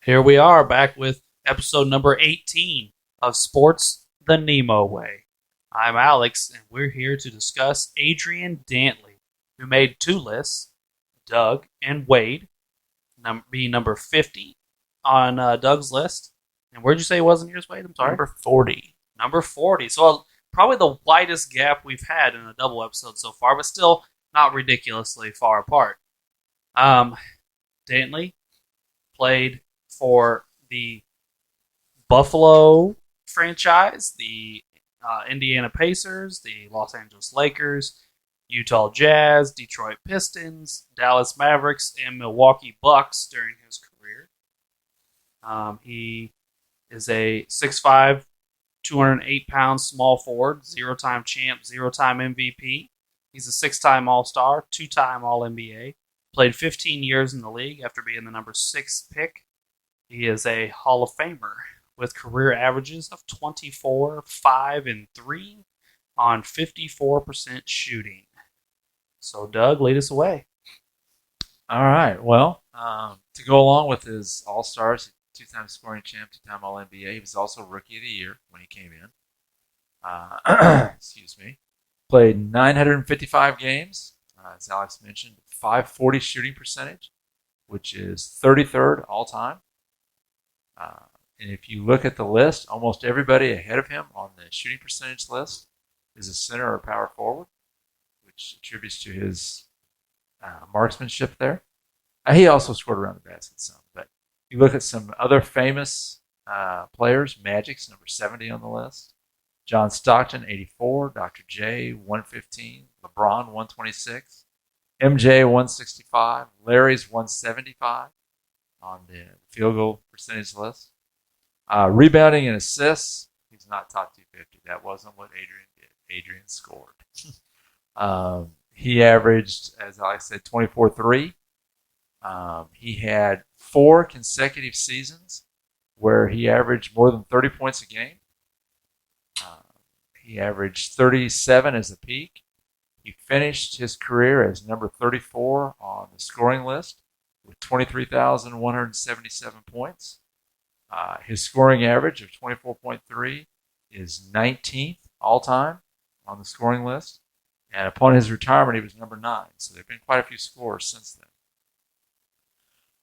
Here we are back with episode number 18 of Sports the Nemo Way. I'm Alex, and we're here to discuss Adrian Dantley, who made two lists, Doug and Wade, being number 50 on Doug's list. And where'd you say it wasn't yours, Wade? I'm sorry. Number 40. Number 40. So probably the widest gap we've had in a double episode so far, but still not ridiculously far apart. Dantley played for the Buffalo franchise, the Indiana Pacers, the Los Angeles Lakers, Utah Jazz, Detroit Pistons, Dallas Mavericks, and Milwaukee Bucks during his career. He is a 6'5", 208-pound small forward, zero-time champ, zero-time MVP. He's a six-time All-Star, two-time All-NBA. Played 15 years in the league after being the number 6 pick. He is a Hall of Famer with career averages of 24, 5, and 3 on 54% shooting. So, Doug, lead us away. All right. Well, to go along with his All-Stars, two-time scoring champ, two-time All-NBA, he was also Rookie of the Year when he came in. Excuse me. Played 955 games, as Alex mentioned, 540 shooting percentage, which is 33rd all-time. And if you look at the list, almost everybody ahead of him on the shooting percentage list is a center or power forward, which attributes to his marksmanship there. He also scored around the basket some, but you look at some other famous players. Magic's number 70 on the list. John Stockton, 84. Dr. J, 115. LeBron, 126. MJ, 165. Larry's 175 on the field goal percentage list. Rebounding and assists, he's not top 250. That wasn't what Adrian did. Adrian scored. He averaged, as I said, 24-3. He had 4 consecutive seasons where he averaged more than 30 points a game. He averaged 37 as a peak. He finished his career as number 34 on the scoring list with 23,177 points. His scoring average of 24.3 is 19th all-time on the scoring list. And upon his retirement, he was number 9. So there have been quite a few scorers since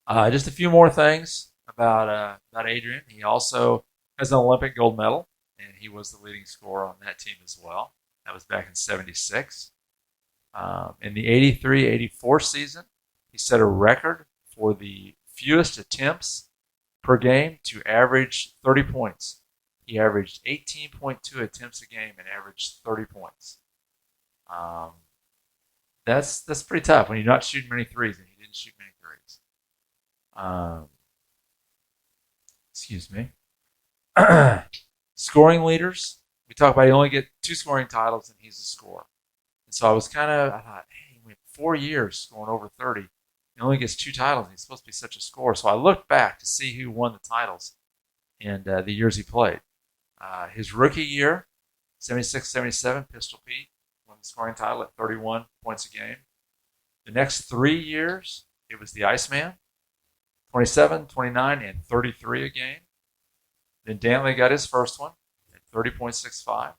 then. Just a few more things about Adrian. He also has an Olympic gold medal, and he was the leading scorer on that team as well. That was back in '76. In the 83-84 season, he set a record for the fewest attempts per game to average 30 points. He averaged 18.2 attempts a game and averaged 30 points. That's pretty tough when you're not shooting many threes, and he didn't shoot many threes. Excuse me. Scoring leaders. We talk about he only get 2 scoring titles, and he's a scorer. And so I thought, hey, he went 4 years scoring over 30. He only gets 2 titles, and he's supposed to be such a scorer. So I looked back to see who won the titles in the years he played. His rookie year, 76-77, Pistol Pete won the scoring title at 31 points a game. The next 3 years, it was the Iceman, 27, 29, and 33 a game. Then Dantley got his first one at 30.65.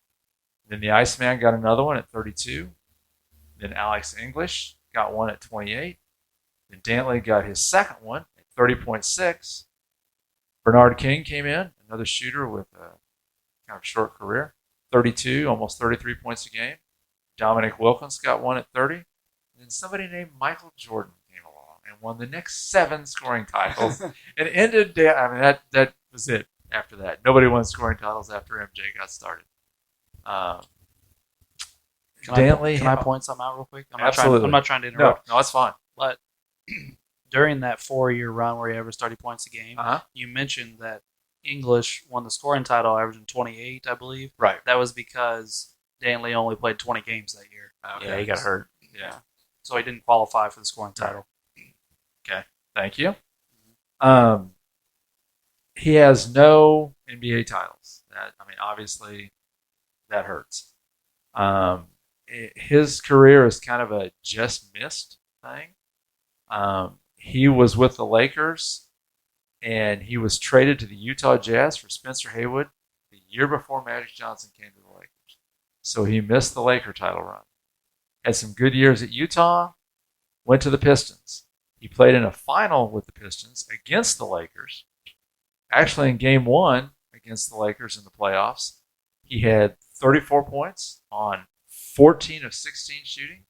Then the Iceman got another one at 32. Then Alex English got one at 28. Then Dantley got his second one at 30.6. Bernard King came in, another shooter with a kind of short career, 32, almost 33 points a game. Dominic Wilkins got one at 30. And then somebody named Michael Jordan came along and won the next 7 scoring titles and ended. That was it. After that, nobody won scoring titles after MJ got started. Dantley, can I point something out real quick? Absolutely. I'm not trying to interrupt. No, it's fine. But during that 4-year run where he averaged 30 points a game, you mentioned that English won the scoring title averaging 28, I believe. Right. That was because Dantley only played 20 games that year. Okay. Yeah, he got hurt. Yeah. So he didn't qualify for the scoring title. Okay. Thank you. He has no NBA titles. Obviously, that hurts. His career is kind of a just missed thing. He was with the Lakers and he was traded to the Utah Jazz for Spencer Haywood the year before Magic Johnson came to the Lakers. So he missed the Laker title run. Had some good years at Utah, went to the Pistons. He played in a final with the Pistons against the Lakers. Actually, in game one against the Lakers in the playoffs, he had 34 points on 14 of 16 shooting.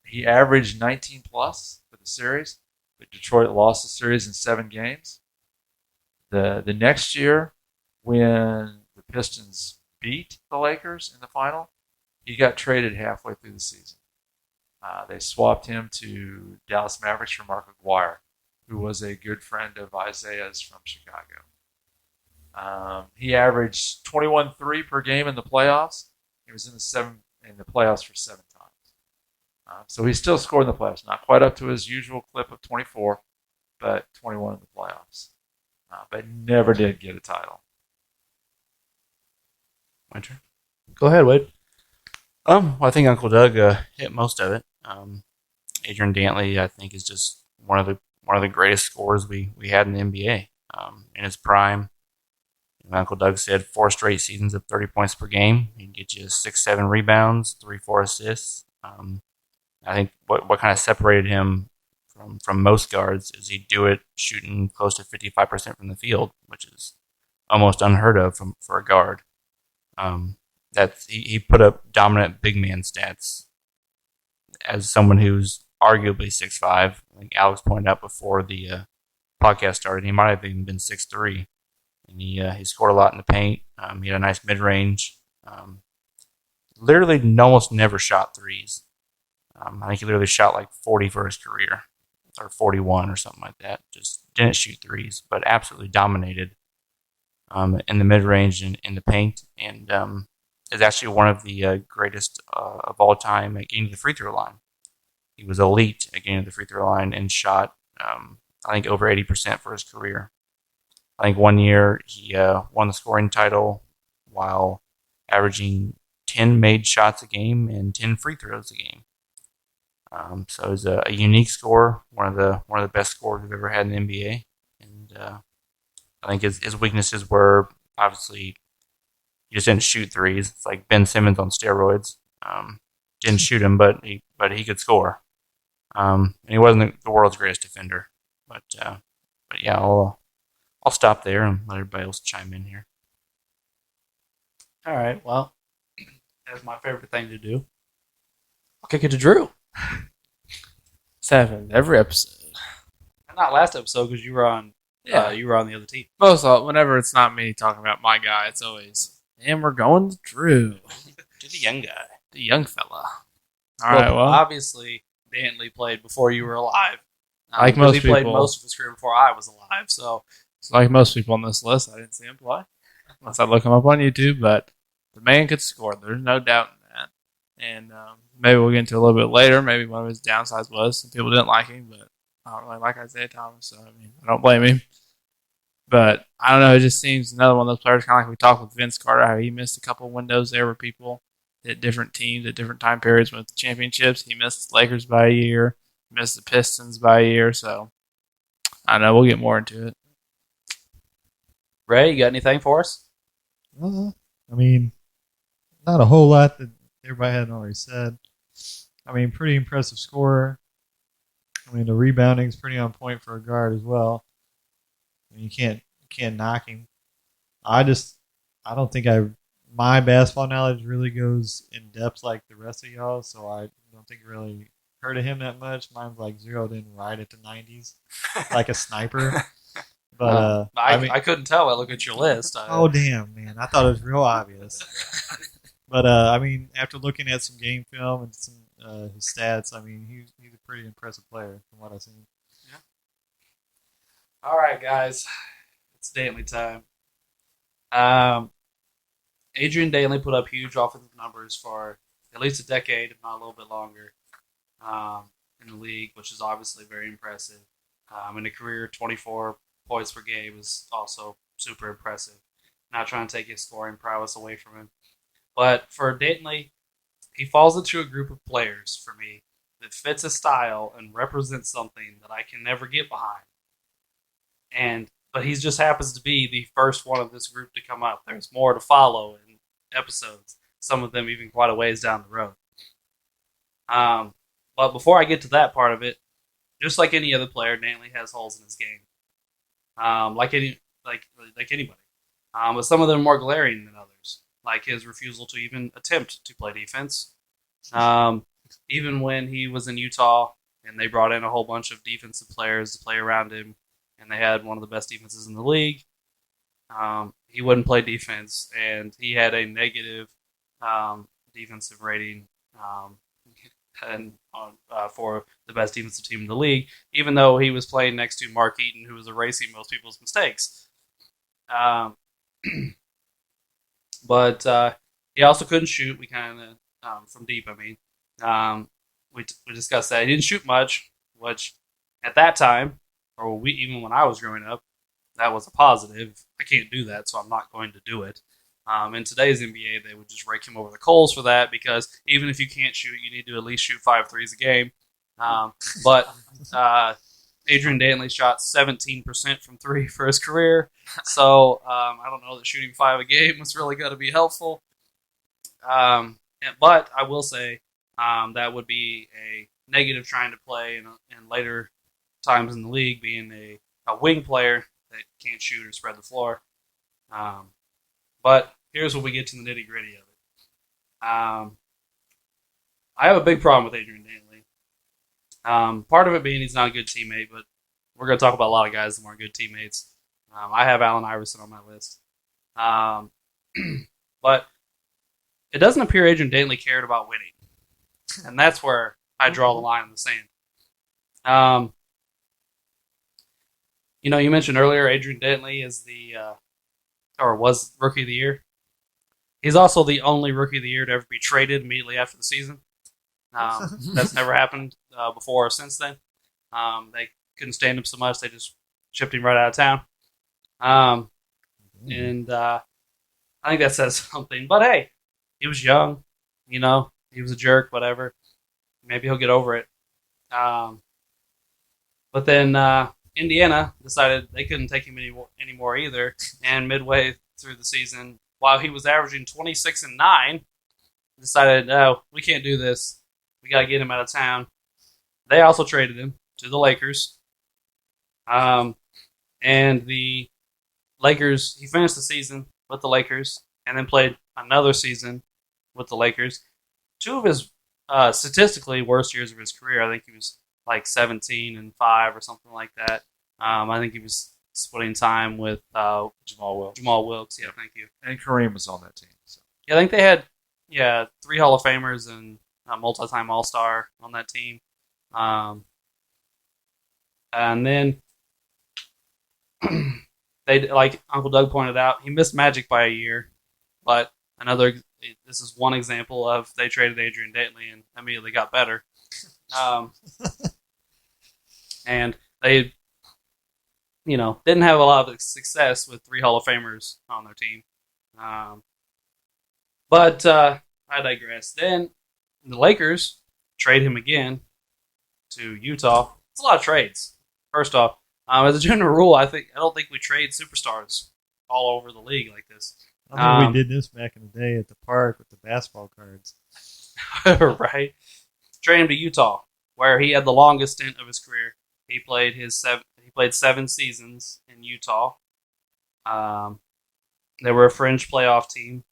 He averaged 19 plus for the series, but Detroit lost the series in 7 games. The next year, when the Pistons beat the Lakers in the final, he got traded halfway through the season. They swapped him to Dallas Mavericks for Mark Aguirre, who was a good friend of Isaiah's from Chicago. He averaged 21.3 per game in the playoffs. He was in the playoffs for 7 times. So he still scored in the playoffs. Not quite up to his usual clip of 24, but 21 in the playoffs. But never did get a title. My turn. Go ahead, Wade. Well, I think Uncle Doug hit most of it. Adrian Dantley, I think, is just one of the greatest scorers we had in the NBA. In his prime, Uncle Doug said 4 straight seasons of 30 points per game. He'd get you 6-7 rebounds, 3-4 assists. I think what kind of separated him from most guards is he'd do it shooting close to 55% from the field, which is almost unheard of for a guard. He put up dominant big man stats as someone who's arguably 6'5". I think Alex pointed out before the podcast started, he might have even been 6'3". And he scored a lot in the paint. He had a nice mid range. Literally almost never shot threes. I think he literally shot like 40 for his career, or 41 or something like that. Just didn't shoot threes, but absolutely dominated in the mid range and in the paint. And is actually one of the greatest of all time at getting to the free throw line. He was elite at getting to the free throw line and shot, I think, over 80% for his career. I think one year he won the scoring title while averaging 10 made shots a game and 10 free throws a game. So he's a unique scorer, one of the best scorers we've ever had in the NBA. And I think his weaknesses were obviously he just didn't shoot threes. It's like Ben Simmons on steroids. Didn't shoot him, but he could score. And he wasn't the world's greatest defender. But yeah, I'll stop there and let everybody else chime in here. All right. Well, that's my favorite thing to do. I'll kick it to Drew. This happens every episode. And not last episode because you were on. Yeah. You were on the other team. Most of all, whenever it's not me talking about my guy, it's always, and we're going to Drew, To the young guy. the young fella. All right. Well, obviously, Dantley played before you were alive. Like most he played people. most of his career before I was alive. So it's like most people on this list, I didn't see him play unless I look him up on YouTube. But the man could score. There's no doubt in that. And maybe we'll get into it a little bit later. Maybe one of his downsides was some people didn't like him, but I don't really like Isaiah Thomas, so I don't blame him. But I don't know. It just seems another one of those players, kind of like we talked with Vince Carter, how he missed a couple of windows there where people at different teams at different time periods went to championships. He missed the Lakers by a year, missed the Pistons by a year. So I don't know. We'll get more into it. Ray, you got anything for us? I mean, not a whole lot that everybody hadn't already said. I mean, pretty impressive scorer. I mean, the rebounding is pretty on point for a guard as well. I mean, you can't knock him. I don't think my basketball knowledge really goes in depth like the rest of y'all, so I don't think it really heard of him that much. Mine's like zeroed in right at the 90s, like a sniper. But I couldn't tell. I look at your list. Oh damn, man! I thought it was real obvious. But I mean, after looking at some game film and some his stats, I mean, he's a pretty impressive player from what I've seen. Yeah. All right, guys, it's Dantley time. Adrian Dantley put up huge offensive numbers for at least a decade, if not a little bit longer, in the league, which is obviously very impressive. In a career, 24 points per game is also super impressive. Not trying to take his scoring prowess away from him. But for Dantley, he falls into a group of players for me that fits a style and represents something that I can never get behind. But he just happens to be the first one of this group to come up. There's more to follow in episodes. Some of them even quite a ways down the road. But before I get to that part of it, just like any other player, Dantley has holes in his game. Like anybody. But some of them are more glaring than others, like his refusal to even attempt to play defense. Even when he was in Utah and they brought in a whole bunch of defensive players to play around him, and they had one of the best defenses in the league, he wouldn't play defense, and he had a negative defensive rating for the best defensive team in the league, even though he was playing next to Mark Eaton, who was erasing most people's mistakes. But he also couldn't shoot. We kind of from deep. I mean, we discussed that he didn't shoot much, which at that time, or even when I was growing up, that was a positive. I can't do that, so I'm not going to do it. In today's NBA, they would just rake him over the coals for that, because even if you can't shoot, you need to at least shoot 5 threes a game. But Adrian Dantley shot 17% from three for his career, so I don't know that shooting 5 a game was really going to be helpful. But I will say that would be a negative trying to play in later times in the league, being a wing player that can't shoot or spread the floor. But here's where we get to the nitty gritty of it. I have a big problem with Adrian Dantley. Part of it being he's not a good teammate, but we're going to talk about a lot of guys that weren't good teammates. I have Allen Iverson on my list. But it doesn't appear Adrian Dantley cared about winning. And that's where I draw the line in the sand. You mentioned earlier Adrian Dantley is was Rookie of the Year. He's also the only Rookie of the Year to ever be traded immediately after the season. That's never happened before or since then. They couldn't stand him so much, they just shipped him right out of town. And I think that says something. But hey, he was young. He was a jerk, whatever. Maybe he'll get over it. But then Indiana decided they couldn't take him anymore either. And midway through the season, while he was averaging 26 and 9, decided, no, we can't do this. We got to get him out of town. They also traded him to the Lakers. And the Lakers, he finished the season with the Lakers and then played another season with the Lakers. 2 of his statistically worst years of his career. I think he was like 17 and 5 or something like that. I think he was splitting time with Jamal Wilkes. Jamal Wilkes, yeah, thank you. And Kareem was on that team. So. Yeah, I think they had 3 Hall of Famers and a multi-time All-Star on that team. And then they, like Uncle Doug pointed out, he missed Magic by a year. But this is one example of they traded Adrian Dantley and immediately got better. And they, didn't have a lot of success with 3 Hall of Famers on their team. But I digress. Then the Lakers trade him again to Utah. It's a lot of trades. First off, as a general rule, I don't think we trade superstars all over the league like this. I think we did this back in the day at the park with the basketball cards. Right. Trade him to Utah, where he had the longest stint of his career. He played 7 seasons in Utah. They were a fringe playoff team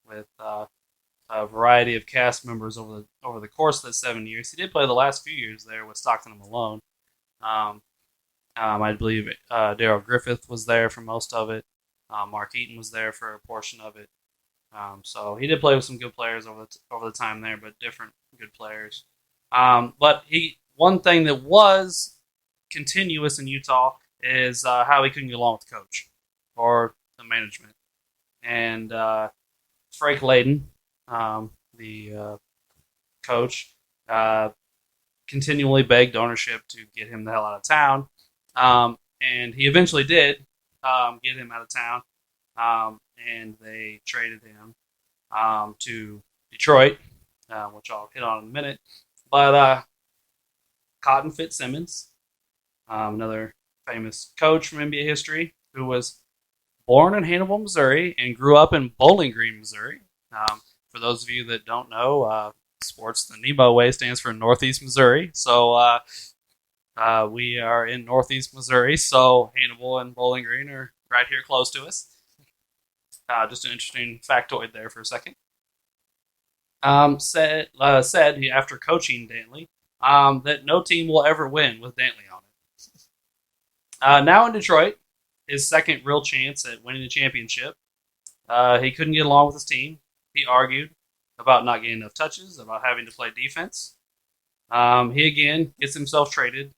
with a variety of cast members over the course of the 7 years. He did play the last few years there with Stockton and Malone. I believe Darryl Griffith was there for most of it. Mark Eaton was there for a portion of it. So he did play with some good players over the time there, but different good players. But one thing that was continuous in Utah is how he couldn't get along with the coach or the management. And Frank Layden, the coach, continually begged ownership to get him the hell out of town. And he eventually did get him out of town. And they traded him to Detroit, which I'll hit on in a minute. But Cotton Fitzsimmons, another famous coach from NBA history who was born in Hannibal, Missouri, and grew up in Bowling Green, Missouri. For those of you that don't know, sports, the NEMO way stands for Northeast Missouri. So we are in Northeast Missouri, so Hannibal and Bowling Green are right here close to us. Just an interesting factoid there for a second. Said after coaching Dantley that no team will ever win with Dantley on it. Now in Detroit, his second real chance at winning the championship. He couldn't get along with his team. He argued about not getting enough touches, about having to play defense. He again gets himself traded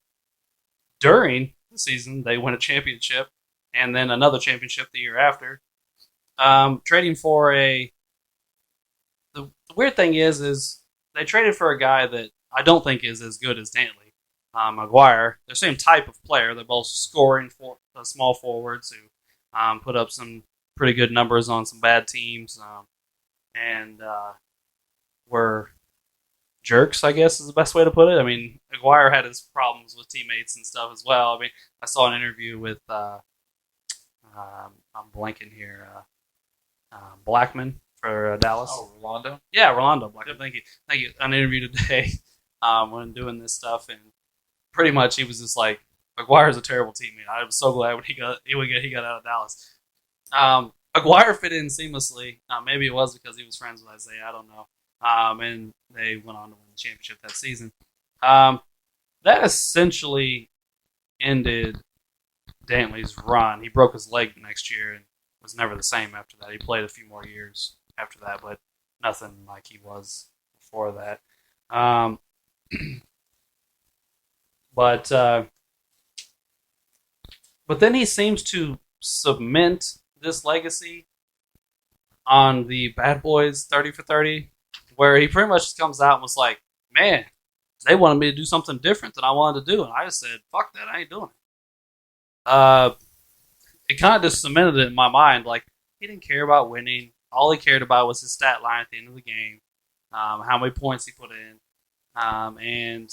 during the season. They win a championship and then another championship the year after. Trading for the weird thing is they traded for a guy that I don't think is as good as Dantley. Maguire, they're the same type of player. They're both scoring for small forwards who put up some pretty good numbers on some bad teams, and were jerks, I guess is the best way to put it. I mean, Maguire had his problems with teammates and stuff as well. I mean, I saw an interview with I'm blanking here, Blackman for Dallas. Oh, Rolando? Yeah, Rolando Blackman. Thank you. An interview today when doing this stuff, and pretty much he was just like, Maguire's a terrible teammate. I was so glad when he got out of Dallas. Maguire fit in seamlessly. Maybe it was because he was friends with Isaiah. I don't know. And they went on to win the championship that season. That essentially ended Dantley's run. He broke his leg next year and was never the same after that. He played a few more years after that, but nothing like he was before that. But then he seems to cement this legacy on the Bad Boys 30 for 30, where he pretty much just comes out and was like, man, they wanted me to do something different than I wanted to do. And I just said, fuck that, I ain't doing it. It kind of just cemented it in my mind. Like, he didn't care about winning. All he cared about was his stat line at the end of the game, how many points he put in. And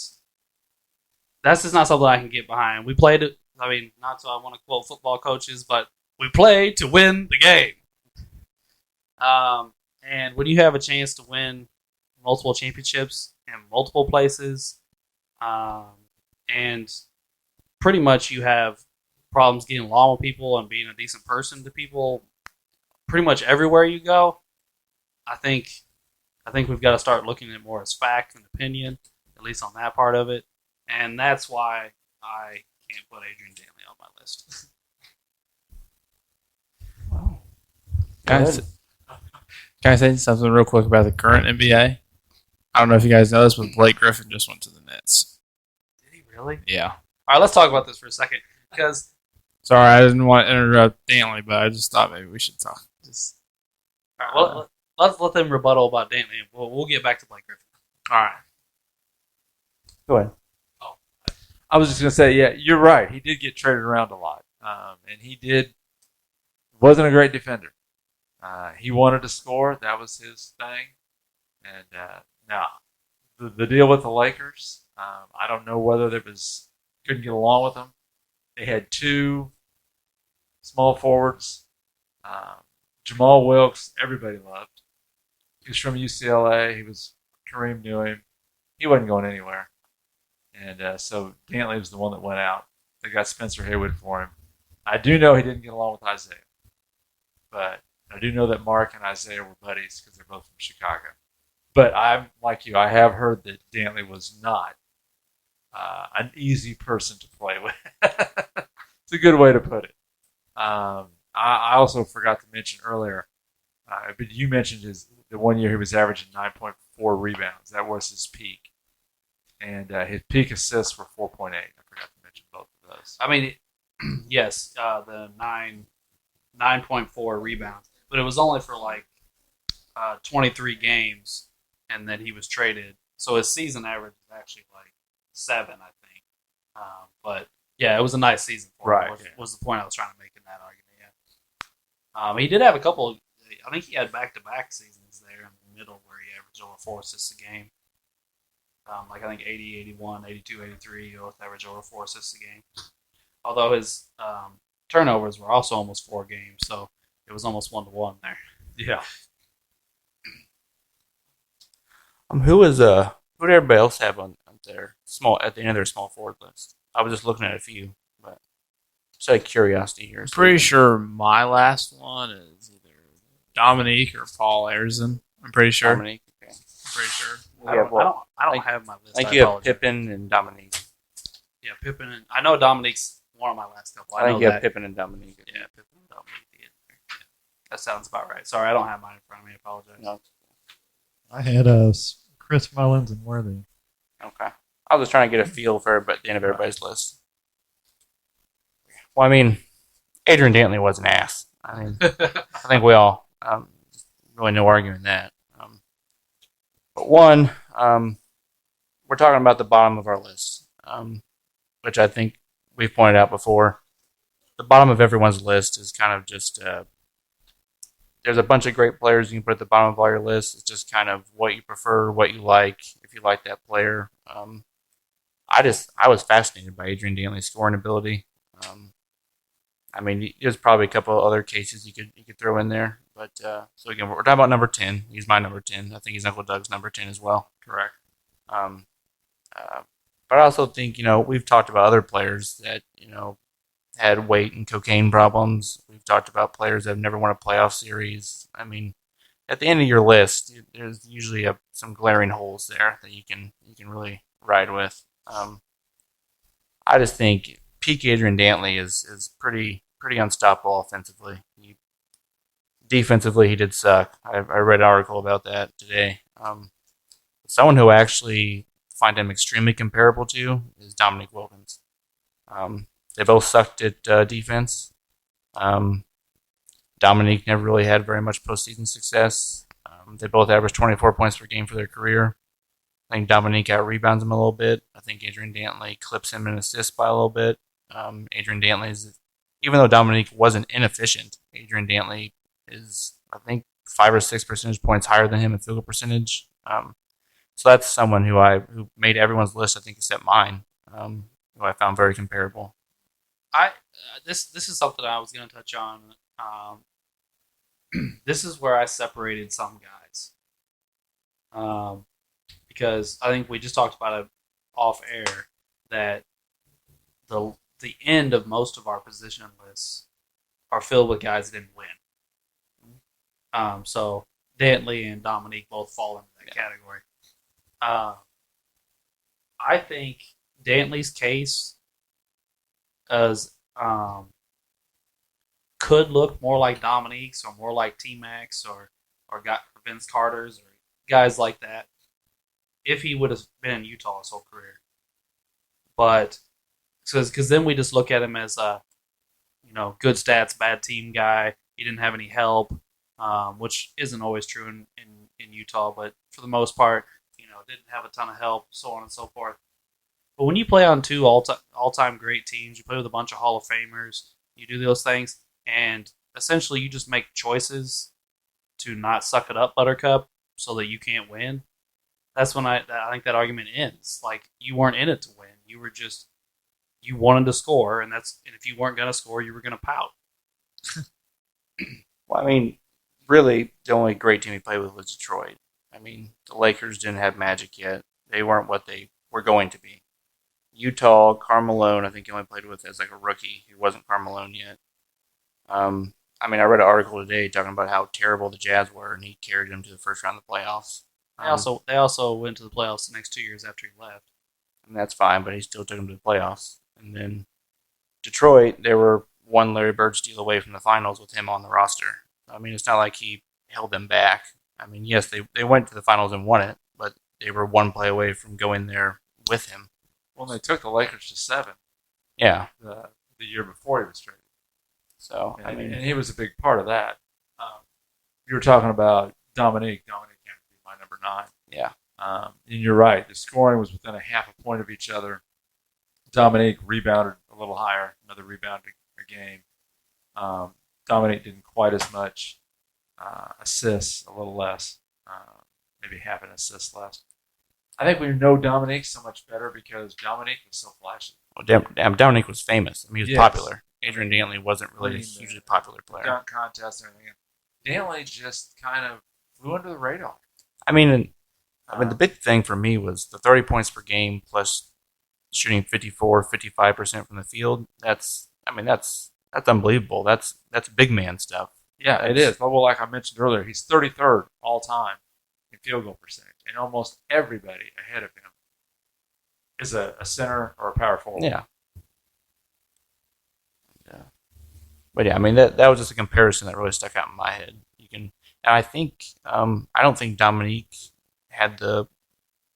that's just not something I can get behind. We played it. I mean, not so I want to quote football coaches, but we play to win the game. And when you have a chance to win multiple championships in multiple places, and pretty much you have problems getting along with people and being a decent person to people pretty much everywhere you go, I think we've got to start looking at it more as fact and opinion, at least on that part of it. And that's why I can't put Adrian Dantley on my list. Wow. Can I say something real quick about the current NBA? I don't know if you guys know this, but Blake Griffin just went to the Nets. Did he really? Yeah. All right, let's talk about this for a second. Because sorry, I didn't want to interrupt Dantley, but I just thought maybe we should talk. all right, let's let them rebuttal about Dantley. We'll get back to Blake Griffin. All right. Go ahead. Oh, I was just going to say, yeah, you're right. He did get traded around a lot. And he wasn't a great defender. He wanted to score. That was his thing. And now, the deal with the Lakers, I don't know whether couldn't get along with them. They had two small forwards. Jamal Wilkes, everybody loved. He was from UCLA. Kareem knew him. He wasn't going anywhere. And so Dantley was the one that went out. They got Spencer Haywood for him. I do know he didn't get along with Isaiah. But I do know that Mark and Isaiah were buddies because they're both from Chicago. But I'm like you. I have heard that Dantley was not an easy person to play with. It's a good way to put it. I also forgot to mention earlier, but you mentioned the 1 year he was averaging 9.4 rebounds. That was his peak. And his peak assists were 4.8. I forgot to mention both of those. I mean, yes, the 9.4 rebounds, but it was only for like 23 games, and then he was traded. So his season average is actually like 7, I think. But yeah, it was a nice season for him. Was the point I was trying to make in that argument? Yeah. He did have a couple. I think he had back-to-back seasons there in the middle where he averaged over 4 assists a game. Like I think 80, 81, 82, 83, he both averaged over 4 assists a game. Although his turnovers were also almost 4 games, so it was almost 1-1 there. Yeah. Who did everybody else have on their small at the end of their small forward list? I was just looking at a few, but just out of curiosity here. I'm pretty sure my last one is either Dominique or Paul Ayrton. I'm pretty sure. Dominique. Okay. Pretty sure. I don't, well, I don't like- have my list. I think I you have apologize. Pippen and Dominique. Yeah, Pippen. And, I know Dominique's one of my last couple. I think know you have that. Pippen and Dominique. Yeah, Pippen and Dominique. Yeah. That sounds about right. Sorry, I don't have mine in front of me. I apologize. No. I had Chris Mullins and Worthy. Okay. I was just trying to get a feel for the end of everybody's list. Well, I mean, Adrian Dantley was an ass. I mean, I think we all really no arguing that. But one, we're talking about the bottom of our list, which I think we've pointed out before. The bottom of everyone's list is kind of just there's a bunch of great players you can put at the bottom of all your list. It's just kind of what you prefer, what you like, if you like that player. I was fascinated by Adrian Dantley's scoring ability. I mean, there's probably a couple of other cases you could throw in there, but so again, we're talking about number 10. He's my number 10. I think he's Uncle Doug's number 10 as well. Correct. But I also think we've talked about other players that had weight and cocaine problems. We've talked about players that have never won a playoff series. I mean, at the end of your list, there's usually some glaring holes there that you can really ride with. I just think peak Adrian Dantley is pretty unstoppable offensively. Defensively, he did suck. I read an article about that today. Someone who I actually find him extremely comparable to is Dominique Wilkins. They both sucked at defense. Dominique never really had very much postseason success. They both averaged 24 points per game for their career. I think Dominique out-rebounds him a little bit. I think Adrian Dantley clips him in assists by a little bit. Adrian Dantley even though Dominique wasn't inefficient, Adrian Dantley is, I think, 5 or 6 percentage points higher than him in field goal percentage. So that's someone who made everyone's list, I think, except mine, who I found very comparable. This is something I was going to touch on. This is where I separated some guys, because I think we just talked about it off air that the end of most of our position lists are filled with guys that didn't win. So Dantley and Dominique both fall into that category. I think Dantley's case could look more like Dominique's or more like T-Mac's or Vince Carter's or guys like that if he would have been in Utah his whole career. But because then we just look at him as a good stats, bad team guy. He didn't have any help, which isn't always true in Utah, but for the most part, didn't have a ton of help, so on and so forth. But when you play on two all-time great teams, you play with a bunch of Hall of Famers, you do those things, and essentially you just make choices to not suck it up, Buttercup, so that you can't win. That's when I think that argument ends. Like, you weren't in it to win. You wanted to score, and if you weren't going to score, you were going to pout. Well, I mean, really, the only great team he played with was Detroit. I mean, the Lakers didn't have Magic yet. They weren't what they were going to be. Utah, Karl Malone, I think he only played with as like a rookie. He wasn't Karl Malone yet. I mean, I read an article today talking about how terrible the Jazz were, and he carried them to the first round of the playoffs. They also went to the playoffs the next 2 years after he left. And that's fine, but he still took them to the playoffs. And then Detroit, they were one Larry Bird steal away from the finals with him on the roster. I mean, it's not like he held them back. I mean, yes, they went to the finals and won it, but they were one play away from going there with him. Well, they took the Lakers to 7. Yeah. The year before he was traded. So, And he was a big part of that. You were talking about Dominique. Dominique had to be my number 9. Yeah. And you're right. The scoring was within a half a point of each other. Dominique rebounded a little higher, another rebound a game. Dominique didn't quite as much. Assists, a little less. Maybe half an assist less. I think we know Dominique so much better because Dominique was so flashy. Well, Dominique was famous. I mean, he was Yes. popular. Adrian Dantley wasn't really a Winning hugely the popular player. dunk contest and everything. Dantley just kind of flew under the radar. I mean, the big thing for me was the 30 points per game plus shooting 54, 55% from the field. That's unbelievable. That's big man stuff. Yeah, it is. Well, like I mentioned earlier, he's 33rd all time in field goal percentage, and almost everybody ahead of him is a center or a power forward. Yeah. But yeah, I mean that was just a comparison that really stuck out in my head. And I think I don't think Dominique had the.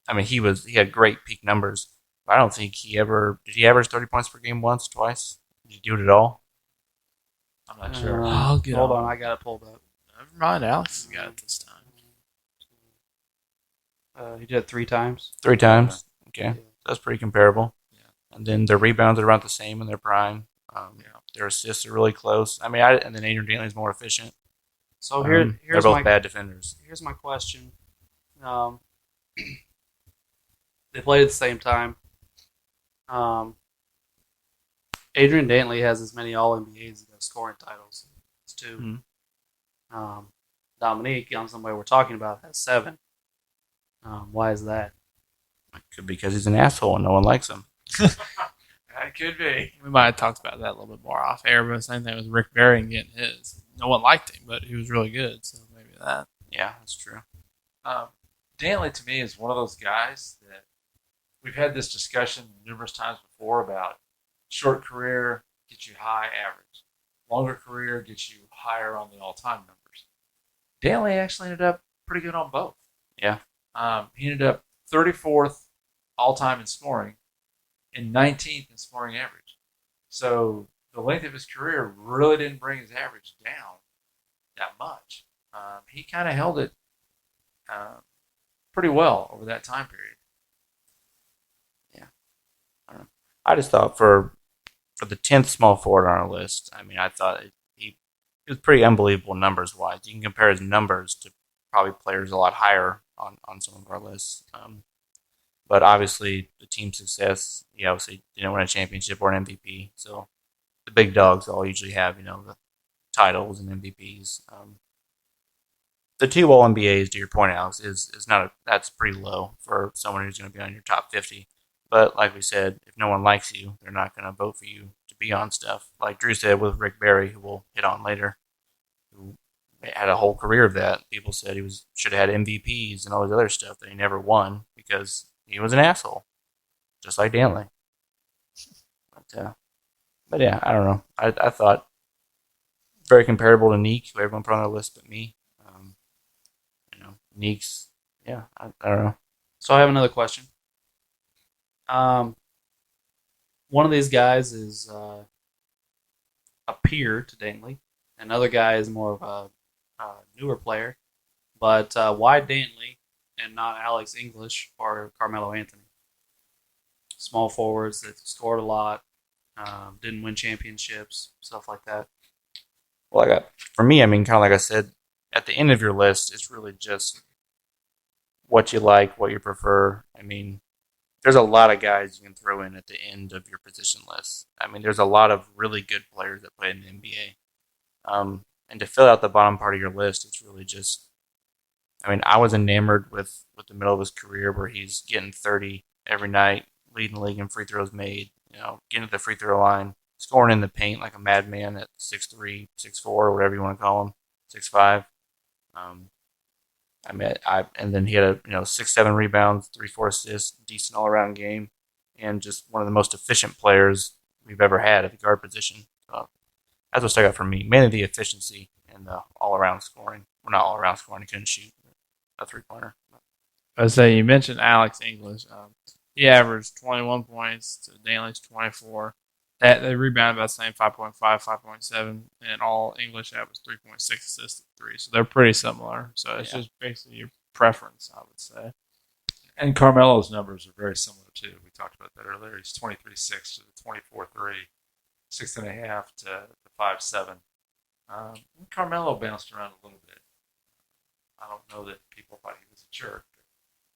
I mean, he had great peak numbers, but I don't think he average 30 points per game once, twice. Did he do it at all? I'm not sure. I'll get Hold on. on, I got it pulled up. Never mind, Alex has got it this time. He did it 3 times. 3 times. Okay, Yeah. that's pretty comparable. Yeah. And then their rebounds are around the same in their prime. Their assists are really close. I mean, and then Adrian Dantley is more efficient. So They're here's both my bad defenders. here's my question. They played at the same time. Adrian Dantley has as many All NBAs as he does scoring titles. It's 2. Dominique, on somebody we're talking about, has 7. Why is that? Could be because he's an asshole and no one likes him. That could be. We might have talked about that a little bit more off air, but the same thing with Rick Barry and getting his. No one liked him, but he was really good, so maybe that. Yeah, that's true. Dantley, to me, is one of those guys that we've had this discussion numerous times before about short career gets you high average, longer career gets you higher on the all-time numbers. Dantley actually ended up pretty good on both. Yeah. He ended up 34th all-time in scoring and 19th in scoring average. So the length of his career really didn't bring his average down that much. He kind of held it pretty well over that time period. I just thought for the 10th small forward on our list, I mean, I thought he was pretty unbelievable numbers wise. You can compare his numbers to probably players a lot higher on some of our lists. But obviously, the team success, he obviously didn't win a championship or an MVP. So the big dogs all usually have, the titles and MVPs. The 2 All NBAs, to your point, Alex, is not that's pretty low for someone who's going to be on your top 50. But like we said, if no one likes you, they're not going to vote for you to be on stuff. Like Drew said with Rick Barry, who we'll hit on later, who had a whole career of that. People said he should have had MVPs and all this other stuff that he never won because he was an asshole, just like Dantley. But yeah, I don't know. I thought very comparable to Neek, who everyone put on their list but me. Neek's, yeah, I don't know. So I have another question. One of these guys is a peer to Dantley. Another guy is more of a newer player. But why Dantley and not Alex English or Carmelo Anthony? Small forwards that scored a lot, didn't win championships, stuff like that. Well, for me, I mean, kind of like I said, at the end of your list, it's really just what you like, what you prefer. I mean, there's a lot of guys you can throw in at the end of your position list. I mean, there's a lot of really good players that play in the NBA. And to fill out the bottom part of your list, it's really just, I mean, I was enamored with the middle of his career where he's getting 30 every night, leading the league in free throws made, getting to the free throw line, scoring in the paint like a madman at 6'3", 6'4", whatever you want to call him, 6'5". And then he had 6-7 rebounds, 3-4 assists, decent all around game, and just one of the most efficient players we've ever had at the guard position. That's what stuck out for me. Mainly the efficiency and the all around scoring. Well, not all around scoring. He couldn't shoot a 3-pointer. I was saying, you mentioned Alex English. He averaged 21 points to Dantley's 24. They rebounded about the same, 5.5, 5.7, and all English averaged 3.6 assists at 3. So they're pretty similar. So it's just basically your preference, I would say. And Carmelo's numbers are very similar, too. We talked about that earlier. He's 23.6 to the 24.3, 6.5 to the 5.7. Carmelo bounced around a little bit. I don't know that people thought he was a jerk, but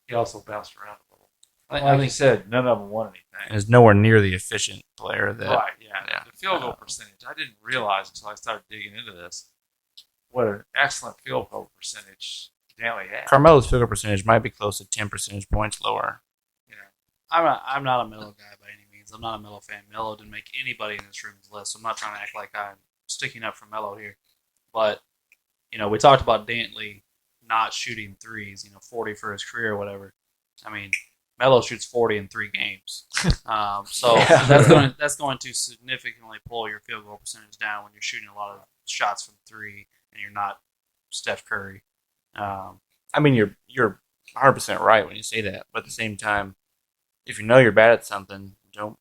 he also bounced around a little. Like you said, none of them won anything. is nowhere near the efficient player that. Right, yeah. Yeah. The field goal percentage, I didn't realize until I started digging into this what an excellent field goal percentage Dantley had. Carmelo's field goal percentage might be close to 10 percentage points lower. I'm not a Melo guy by any means. I'm not a Melo fan. Melo didn't make anybody in this room's list. So I'm not trying to act like I'm sticking up for Melo here. But, we talked about Dantley not shooting threes, 40 for his career or whatever. I mean, Melo shoots 40 in 3 games. So that's going to significantly pull your field goal percentage down when you're shooting a lot of shots from 3 and you're not Steph Curry. I mean, you're 100% right when you say that, but at the same time, if you know you're bad at something, don't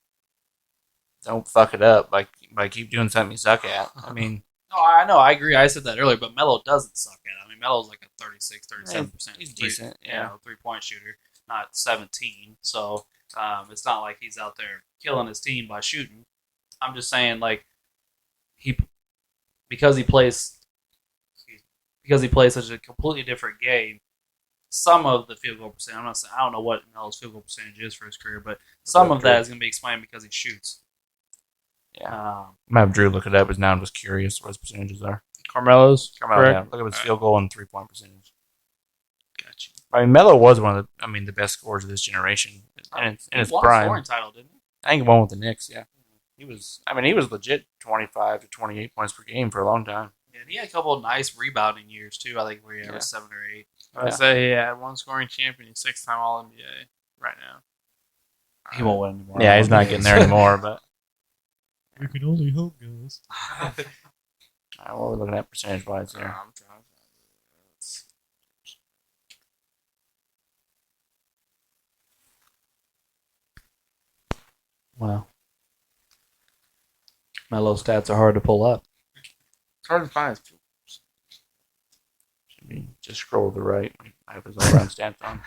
fuck it up by keep doing something you suck at. I mean, No, I know, I agree. I said that earlier, but Melo doesn't suck at it. I mean, Melo's like a 36, 37%. he's decent, yeah. 3-point shooter, not 17. So it's not like he's out there killing his team by shooting. I'm just saying, like, because he plays such a completely different game. Some of the field goal percentage, I don't know what Melo's field goal percentage is for his career, but some of that is going to be explained because he shoots. Yeah. I might have Drew look it up, because now I'm just curious what his percentages are. Carmelo's Carmelo, correct? yeah. Look at his field goal and 3-point percentage. Gotcha. I mean, Melo was one of the best scorers of this generation in his won a prime. scoring title, didn't he? I think he won with the Knicks, yeah. He was legit 25 to 28 points per game for a long time. Yeah, and he had a couple of nice rebounding years, too. I think where he averaged 7 or 8. I say he had one scoring champion, he's 6-time All NBA right now. He won't win anymore. Yeah, he's not getting there anymore, but. We can only hope, guys. All right, what are we looking at percentage wise here? I'm trying to Wow. Melo's stats are hard to pull up. It's hard to find his field. Should be just scroll to the right. I have his all around stats on.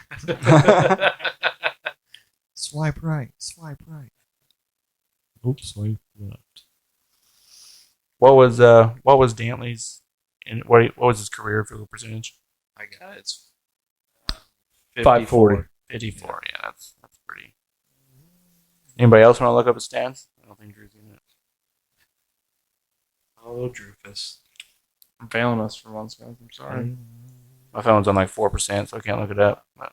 Swipe right. Swipe right. Oops, swipe left. What was Dantley's? And what was his career field goal percentage? I got it. It's 540. 54. Yeah, that's pretty. Anybody else want to look up his stats? I don't think Drew's in it. Oh, Drufus. I'm failing us for once, guys. I'm sorry. My phone's on like 4%, so I can't look it up. But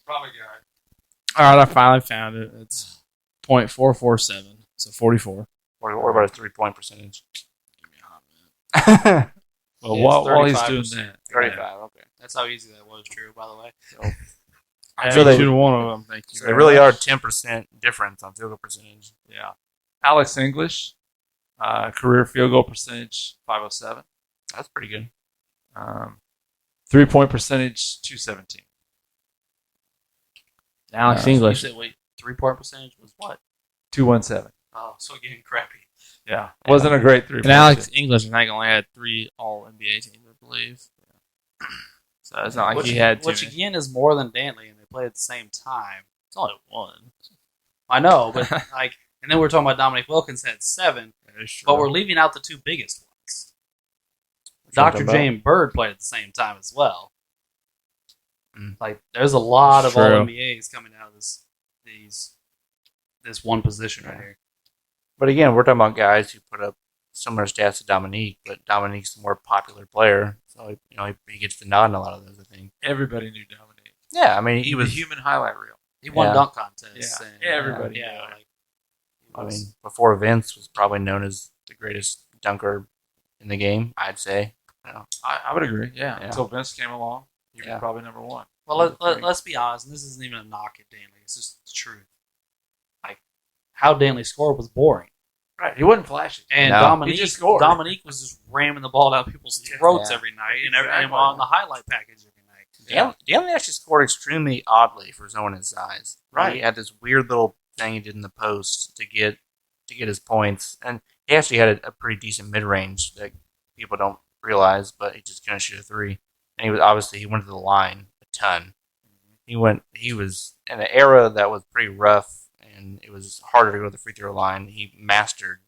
Probably got it. All right, I finally found it. It's .447, so 44. what about his 3-point percentage? Give me a hot minute. Well, Yeah, while he's 35%. doing that, 35. Okay. That's how easy that was, Drew, by the way. I So so they- they one of them. Thank you. So they very really are much. 10% difference on field goal percentage. yeah. Alex English, career field goal percentage 507. That's pretty good. 3-point percentage 217. Alex You English. said, wait, 3-point percentage was what? 217. Oh, so getting crappy. Yeah. Wasn't a great 3-point. And Alex English, I think, only had 3 All NBA teams, I believe. So it's not like he had Which too. again is more than Dantley, and they played at the same time. It's only 1. I know, but like, and then we're talking about Dominic Wilkins had 7, but we're leaving out the 2 biggest ones. Dr. James Bird played at the same time as well. Like, there's a lot of True. All NBAs coming out of this one position right here. But again, we're talking about guys who put up similar stats to Dominique, but Dominique's the more popular player, so he gets the nod in a lot of those. I think. Everybody knew Dominique. Yeah, I mean he The was. human highlight reel. He won Yeah. dunk contests. Yeah. And, Everybody Yeah, knew it. like, I mean, before Vince was probably known as the greatest dunker in the game. I'd say. I would agree. Yeah. Yeah. Until Vince came along, he Yeah. was probably number 1. well, let's be honest, and this isn't even a knock at Dantley. It's just the truth. Like, how Dantley scored was boring. Right. He wasn't flashy. And No. He just scored. Dominique was just ramming the ball down people's throats Yeah. every night and Exactly. on the highlight package every night. Dantley actually scored extremely oddly for someone his size. Right. He had this weird little thing he did in the post to get his points, and he actually had a pretty decent mid range that people don't realize, but he just couldn't shoot a 3. And he went to the line a ton. He was in an era that was pretty rough, and it was harder to go to the free throw line. He mastered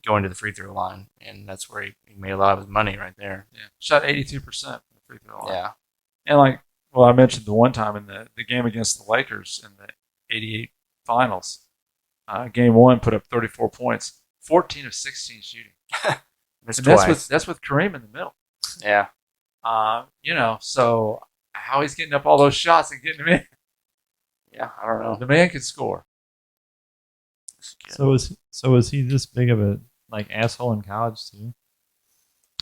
going to the free throw line, and that's where he made a lot of his money right there. Yeah. Shot 82% from the free throw line. Yeah. And I mentioned the one time in the game against the Lakers in the '88 finals. Game 1 put up 34 points, 14 of 16 shooting. Missed And twice. that's with Kareem in the middle. Yeah. So how he's getting up all those shots and getting them in. Yeah, I don't know. The man can score. So was he this big of a asshole in college too?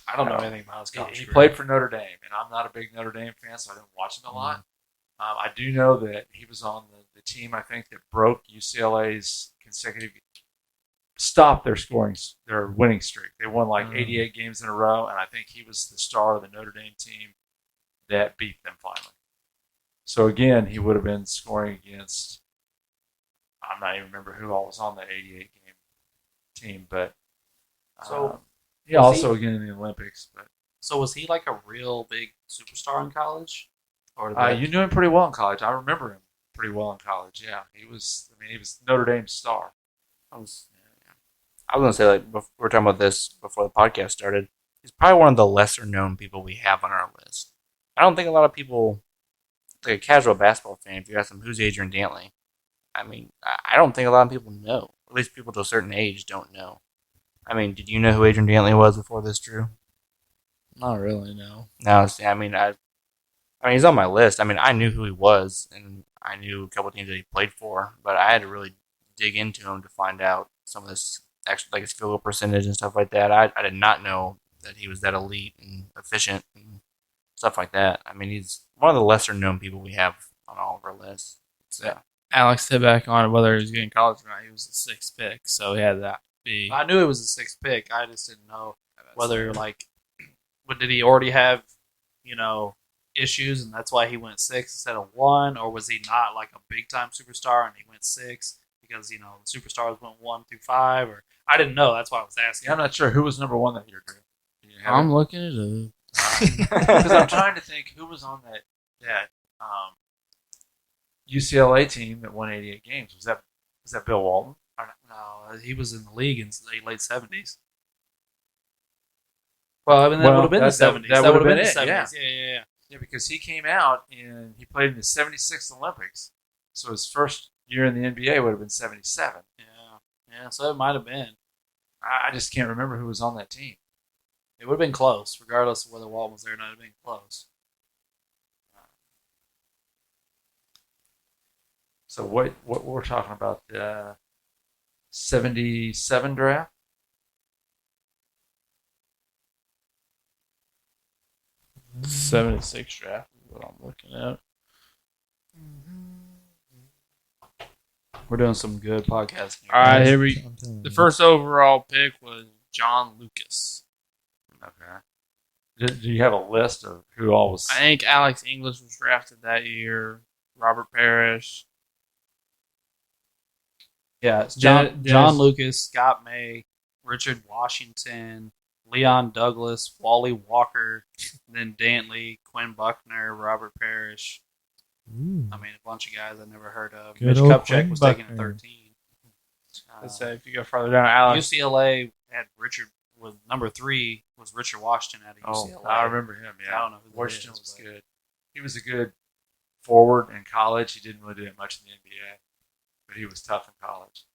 I don't know anything about his college He career. played for Notre Dame, and I'm not a big Notre Dame fan, so I didn't watch him a lot. I do know that he was on the team, I think, that broke UCLA's consecutive stopped their winning streak. They won 88 games in a row, and I think he was the star of the Notre Dame team that beat them finally. So again, he would have been scoring against, I'm not even remember who all was on that 88 game team, but So, he was also he- again in the Olympics. But So was he like a real big superstar in college? Or you knew him pretty well in college. I remember him pretty well in college. Yeah, he was Notre Dame's star. I was going to say, we were talking about this before the podcast started. He's probably one of the lesser known people we have on our list. I don't think a lot of people, like a casual basketball fan, if you ask them who's Adrian Dantley, I mean, I don't think a lot of people know. At least people to a certain age don't know. I mean, did you know who Adrian Dantley was before this, Drew? Not really, no. No, see, I mean, he's on my list. I mean, I knew who he was, and I knew a couple teams that he played for, but I had to really dig into him to find out some of this, actually, like his field goal percentage and stuff like that. I did not know that he was that elite and efficient and stuff like that. I mean, he's one of the lesser known people we have on all of our lists. So, Alex hit back on whether he was getting college or not. He was the sixth pick, so he had that be. I knew it was a sixth pick. I just didn't know whether did he already have, issues and that's why he went 6 instead of 1, or was he not like a big time superstar and he went 6 because the superstars went 1 through 5, or I didn't know. That's why I was asking. Yeah, I'm not sure who was number 1 that year, Drew. I'm looking it up. Because I'm trying to think who was on that UCLA team that won 88 games. Was that Bill Walton? No, he was in the league in the late 70s. Well, I mean, that would have been the 70s. that That would would've have been been the it, 70s. Yeah. Yeah, because he came out and he played in the 76th Olympics. So his first year in the NBA would have been 77. Yeah, so it might have been. I just can't remember who was on that team. It would have been close, regardless of whether Walton was there or not. It would have been close. So what we're talking about, the 77 draft? Mm-hmm. 76 draft is what I'm looking at. We're doing some good podcasting. All right, here we. I'm telling The you. first overall pick was John Lucas. Okay. Do you have a list of who all was? I think Alex English was drafted that year. Robert Parrish. Yeah, it's Dennis- John Lucas, Scott May, Richard Washington, Leon Douglas, Wally Walker, then Dantley, Quinn Buckner, Robert Parrish. Ooh. I mean, a bunch of guys I never heard of. Good Mitch old Kupchak Quinn was taken at Buckner. 13. Let's say if you go further down, Alex. UCLA had number 3 was Richard Washington out of Oh, UCLA. I remember him. Yeah, I don't know who that Washington is, was but- good. He was a good forward in college. He didn't really do it much in the NBA, but he was tough in college.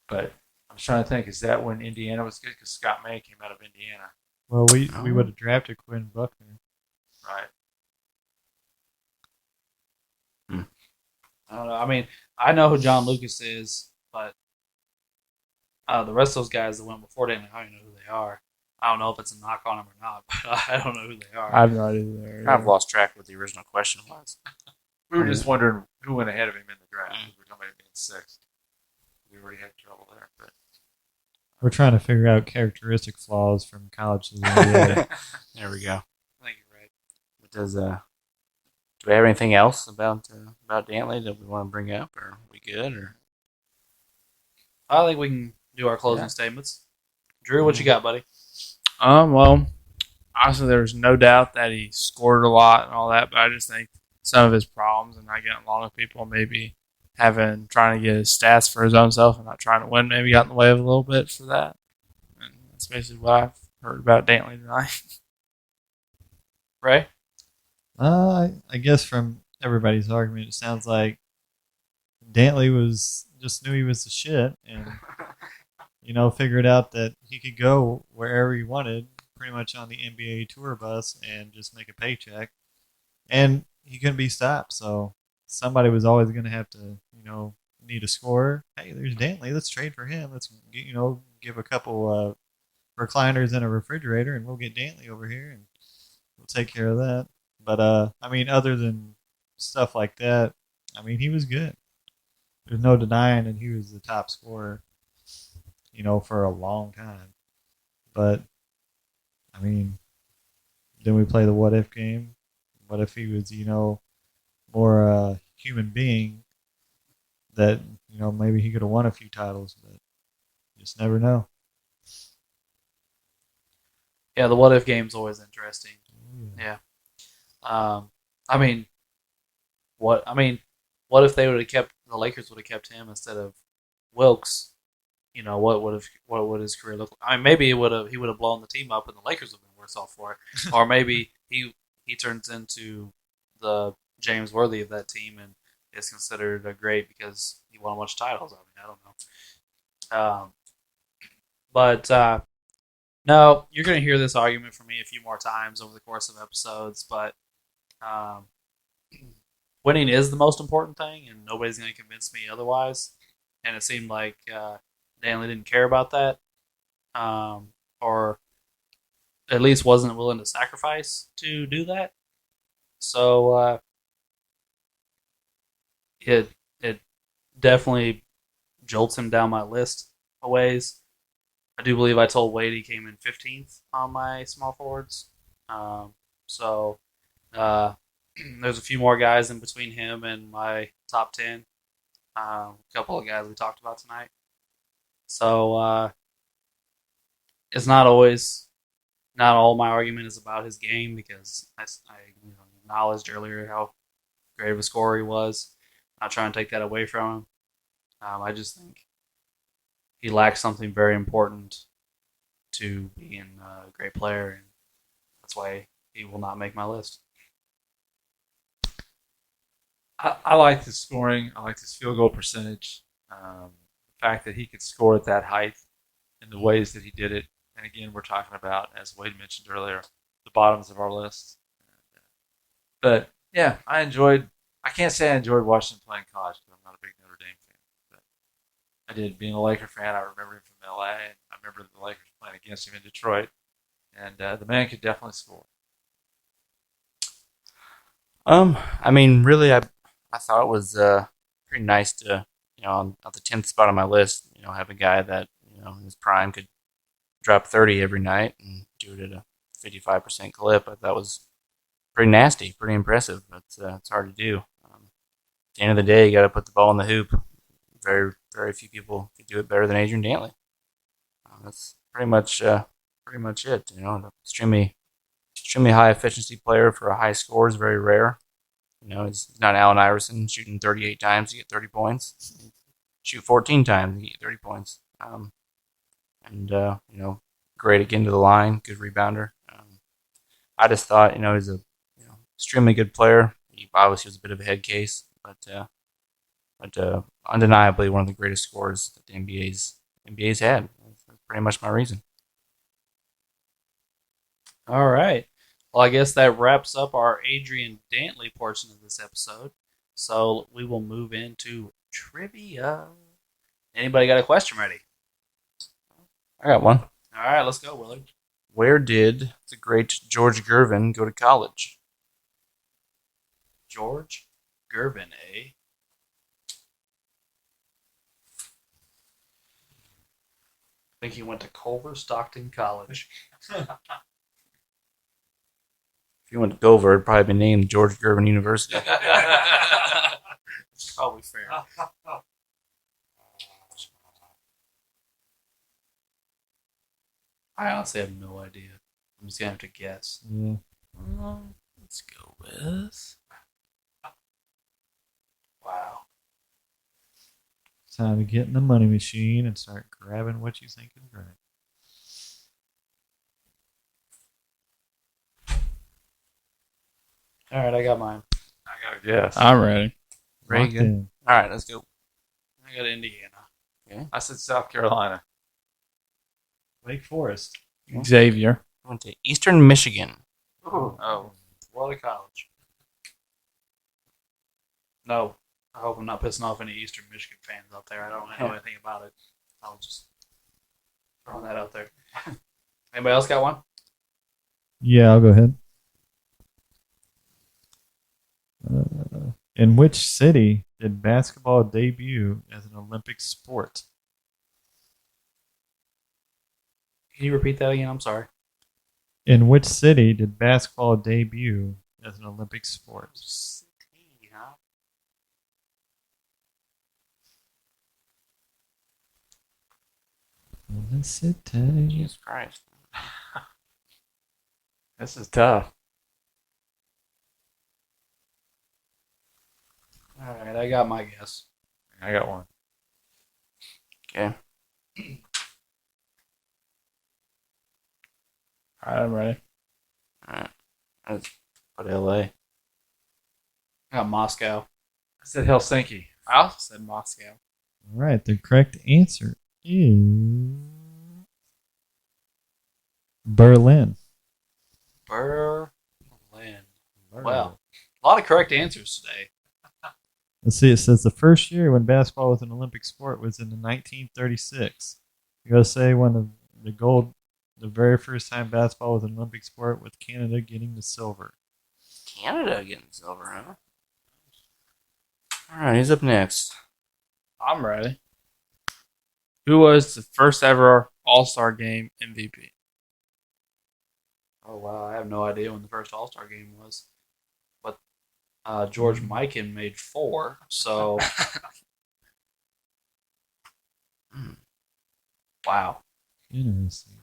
But I'm trying to think, is that when Indiana was good? Because Scott May came out of Indiana, Well, we would have drafted Quinn Buckner. right? I don't know. I mean, I know who John Lucas is, but the rest of those guys that went before Dantley, I don't even know who they are. I don't know if it's a knock on them or not, but I don't know who they are. I have no idea who they are. I've lost track of what the original question was. We were just wondering who went ahead of him in the draft. We were talking about him being 6th. We already had trouble there, but We're trying to figure out characteristic flaws from college to the NBA. There we go. I think you're right. What does do we have anything else about Dantley that we want to bring up? Or are we good? Or I think we can do our closing statements. Drew, what you got, buddy? Well, obviously there's no doubt that he scored a lot and all that, but I just think some of his problems and not getting along with people, maybe trying to get his stats for his own self and not trying to win, maybe got in the way of a little bit for that. And that's basically what I've heard about Dantley tonight. Ray? I guess from everybody's argument, it sounds like Dantley was just knew he was the shit, and figured out that he could go wherever he wanted, pretty much on the NBA tour bus, and just make a paycheck. And he couldn't be stopped, so somebody was always going to have to, need a scorer. Hey, there's Dantley. Let's trade for him. Let's, give a couple recliners and a refrigerator, and we'll get Dantley over here, and we'll take care of that. But other than stuff like that, he was good. There's no denying that he was the top scorer, for a long time. But then we play the what if game. What if he was, more human being that, maybe he could have won a few titles, but you just never know. Yeah, the what if game's always interesting. Yeah. What if they would have kept the Lakers would have kept him instead of Wilkes? What would his career look like? Maybe he would have blown the team up and the Lakers would have been worse off for it. Or maybe he turns into the James Worthy of that team and is considered a great because he won a bunch of titles. I don't know. But no, you're going to hear this argument from me a few more times over the course of episodes, but winning is the most important thing, and nobody's going to convince me otherwise. And it seemed like Danley didn't care about that, or at least wasn't willing to sacrifice to do that. So it definitely jolts him down my list a ways. I do believe I told Wade he came in 15th on my small forwards. So there's a few more guys in between him and my top 10. A couple of guys we talked about tonight. So it's not all my argument is about his game because I acknowledged earlier how great of a scorer he was. Not trying to take that away from him. I just think he lacks something very important to being a great player, and that's why he will not make my list. I like his scoring. I like his field goal percentage. The fact that he could score at that height in the ways that he did it. And again, we're talking about, as Wade mentioned earlier, the bottoms of our list. But yeah, I can't say I enjoyed watching him play in college because I'm not a big Notre Dame fan. But I did. Being a Laker fan, I remember him from LA. And I remember the Lakers playing against him in Detroit. And the man could definitely score. Really, I thought it was pretty nice to, at the 10th spot on my list, have a guy that, in his prime could drop 30 every night and do it at a 55% clip. I thought was pretty nasty, pretty impressive. But it's hard to do. At the end of the day, you got to put the ball in the hoop. Very, very few people could do it better than Adrian Dantley. That's pretty much it. Extremely high efficiency player for a high score is very rare. He's not Allen Iverson shooting 38 times to get 30 points. Shoot 14 times and get 30 points. Great at getting to the line, good rebounder. I just thought, he's a extremely good player. He obviously was a bit of a head case, but undeniably one of the greatest scorers that the NBA's had. That's pretty much my reason. All right. Well, I guess that wraps up our Adrian Dantley portion of this episode. So we will move into trivia. Anybody got a question ready? I got one. All right, let's go, Willard. Where did the great George Gervin go to college? George Gervin, eh? I think he went to Culver Stockton College. If you went to Dover, it'd probably be named George Gervin University. It's probably fair. I honestly have no idea. I'm just gonna have to guess. Yeah. Let's go with. Wow. It's time to get in the money machine and start grabbing what you think is right. All right, I got mine. I got a guess. I'm ready. Locked Reagan. in. All right, let's go. I got Indiana. I said South Carolina. Wake Forest. Xavier. Went to Eastern Michigan. Oh, what a college. No, I hope I'm not pissing off any Eastern Michigan fans out there. I don't know anything about it. I'll just throw that out there. Anybody else got one? Yeah, I'll go ahead. In which city did basketball debut as an Olympic sport? Can you repeat that again? I'm sorry. In which city did basketball debut as an Olympic sport? The city. Jesus Christ. This is tough. All right, I got my guess. I got one. Okay. All right, I'm ready. All right. Let's put LA. I got Moscow. I said Helsinki. I also said Moscow. All right, the correct answer is Berlin. Berlin. Well, a lot of correct answers today. Let's see. It says the first year when basketball was an Olympic sport was in 1936. USA won the gold the very first time basketball was an Olympic sport, with Canada getting the silver. Canada getting silver, huh? All right, who's up next? I'm ready. Who was the first ever All-Star Game MVP? Oh, wow. I have no idea when the first All-Star game was. But George Mikan made 4, so... Wow. Interesting.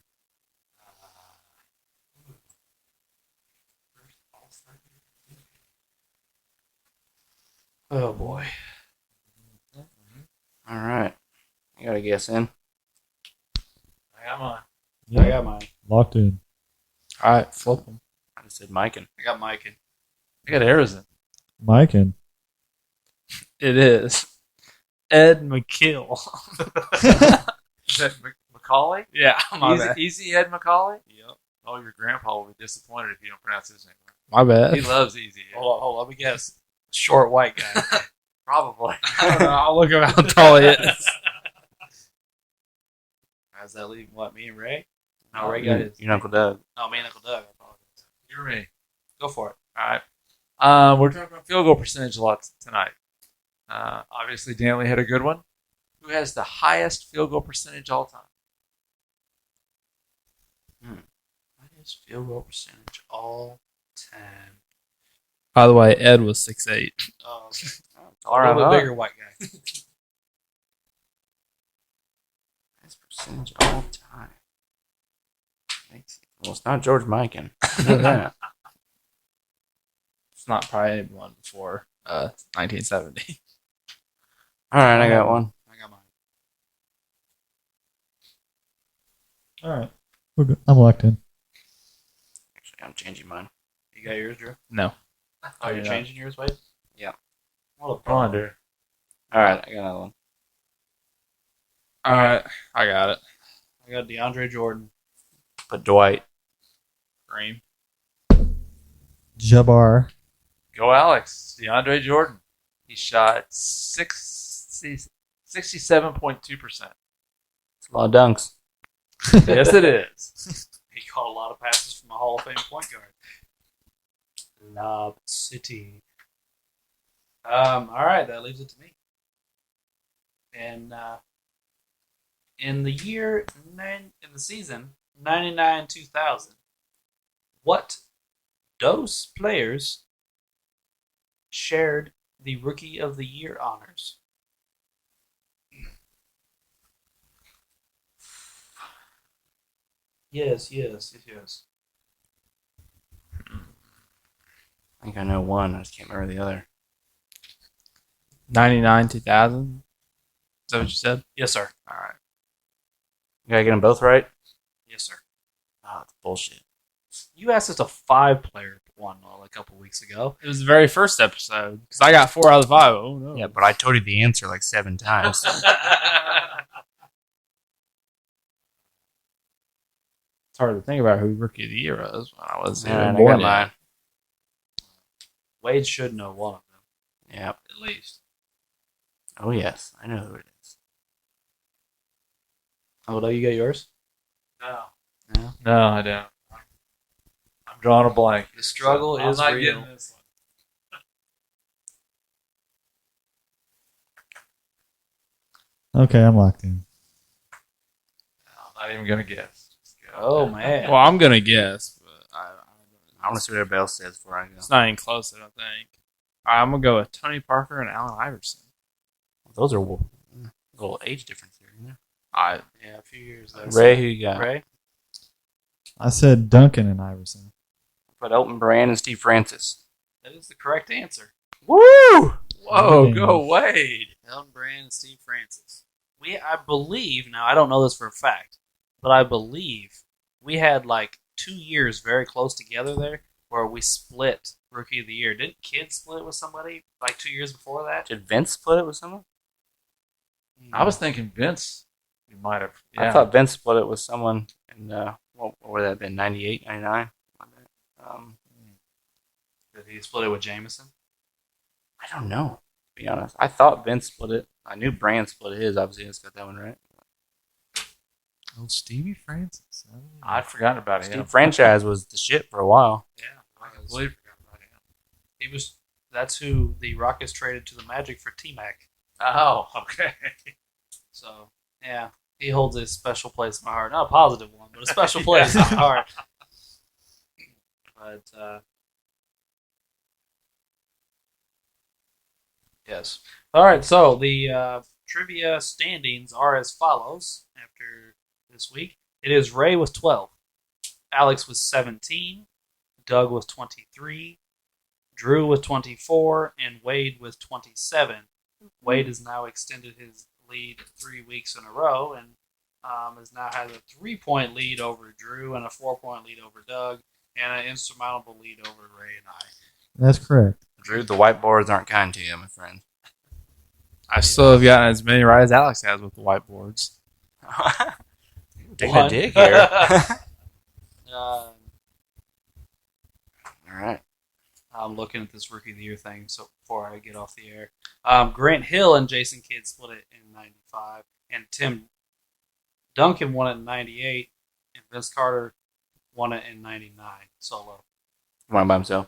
Oh, boy. All right. I got a guess in. I got mine. Yeah, I got mine. locked in. All right, flip them. I just said Mikan. I got Mikan. I got Arizona. Mike and It is Ed McKill. Is that Macaulay? Yeah, my Easy, bad. Easy Ed Macaulay? Yep. Oh, your grandpa will be disappointed if you don't pronounce his name My right. He bad. loves Easy Ed. Hold on. Let me guess. Short white guy. Probably. I don't know. I'll look at how tall he is. How's that leave? What, me and Ray? No, Ray got Your, his. your Uncle Doug. No, me and Uncle Doug. I apologize. You're me. Go for it. All right. We're talking about field goal percentage a lot tonight. Obviously, Dantley had a good one. Who has the highest field goal percentage all time? Highest field goal percentage all time. By the way, Ed was 6'8". Oh, okay. All A right. little bit bigger white guy. Highest percentage all time. Well, it's not George Mikan. I know that. It's not probably anyone before 1970. All right, I got one. I got mine. all right. We're good. I'm locked in. Actually, I'm changing mine. You got yours, Drew? No. Oh, you're Yeah. changing yours, Wade? Yeah. What a Come on, bummer. dude. All right, I got another one. All right, I got it. I got DeAndre Jordan. But Dwight. Green. Jabbar. Go Alex. DeAndre Jordan. He shot 67.2%. It's a lot of dunks. Yes, it is. He caught a lot of passes from a Hall of Fame point guard. Lob City. All right, that leaves it to me. And in the season 99-2000, what those players shared the Rookie of the Year honors? Yes. I think I know one. I just can't remember the other. 99, 2000. Is that what you said? Yes, sir. All right. You gotta get them both right? Yes, sir. Oh, it's bullshit. You asked us a 5-player one a couple weeks ago. It was the very first episode because I got 4 out of the 5. Oh no! Yeah, but I told you the answer like 7 times. It's hard to think about who Rookie of the Year was when I was Yeah, and I born got mine. Wade should know one of them, Yep. at least. Oh yes, I know who it is. Oh, you got yours? No. No. No, I don't. I'm drawing a blank. The struggle I'm is not real. getting this one. Okay, I'm locked in. I'm not even going to guess. Just go. Oh, man. Well, I'm gonna guess, but I want to see what everybody else says before I go. it's not even close. I don't think. All right, I'm gonna go with Tony Parker and Allen Iverson. Those are a little age difference here. You know? Yeah, a few years there. Ray, who you got? Ray? I said Duncan and Iverson. Put Elton Brand and Steve Francis. That is the correct answer. Woo! Whoa, go Wade. Elton Brand and Steve Francis. I believe, now I don't know this for a fact, but I believe we had like 2 years very close together there where we split Rookie of the Year. Didn't Kid split with somebody like 2 years before that? Did Vince split it with someone? I was thinking Vince. You might have. Yeah. I thought Vince split it with someone in, what would that have been, 98, 99? Did he split it with Jameson? I don't know, to be honest. I thought Vince split it. I knew Brand split his. Obviously, he's got that one right. Oh, Stevie Francis. I don't know. I'd forgotten about him. Steve Franchise was the shit for a while. Yeah. I completely forgot about him. That's who the Rockets traded to the Magic for T-Mac. Oh, okay. So, yeah, he holds a special place in my heart. Not a positive one, but a special place in my heart. But, yes. All right, so the trivia standings are as follows after this week. It is Ray with 12, Alex with 17, Doug with 23, Drew with 24, and Wade with 27. Wade has now extended his lead 3 weeks in a row and has now has a 3-point lead over Drew and a 4-point lead over Doug and an insurmountable lead over Ray and I. That's correct. Drew, the whiteboards aren't kind to you, my friend. I still have gotten as many right as Alex has with the whiteboards. Taking a dig here. Uh, All right. I'm looking at this Rookie of the Year thing so before I get off the air. Grant Hill and Jason Kidd split it in 95, and Tim Duncan won it in 98, and Vince Carter won it in 99 solo. One by himself.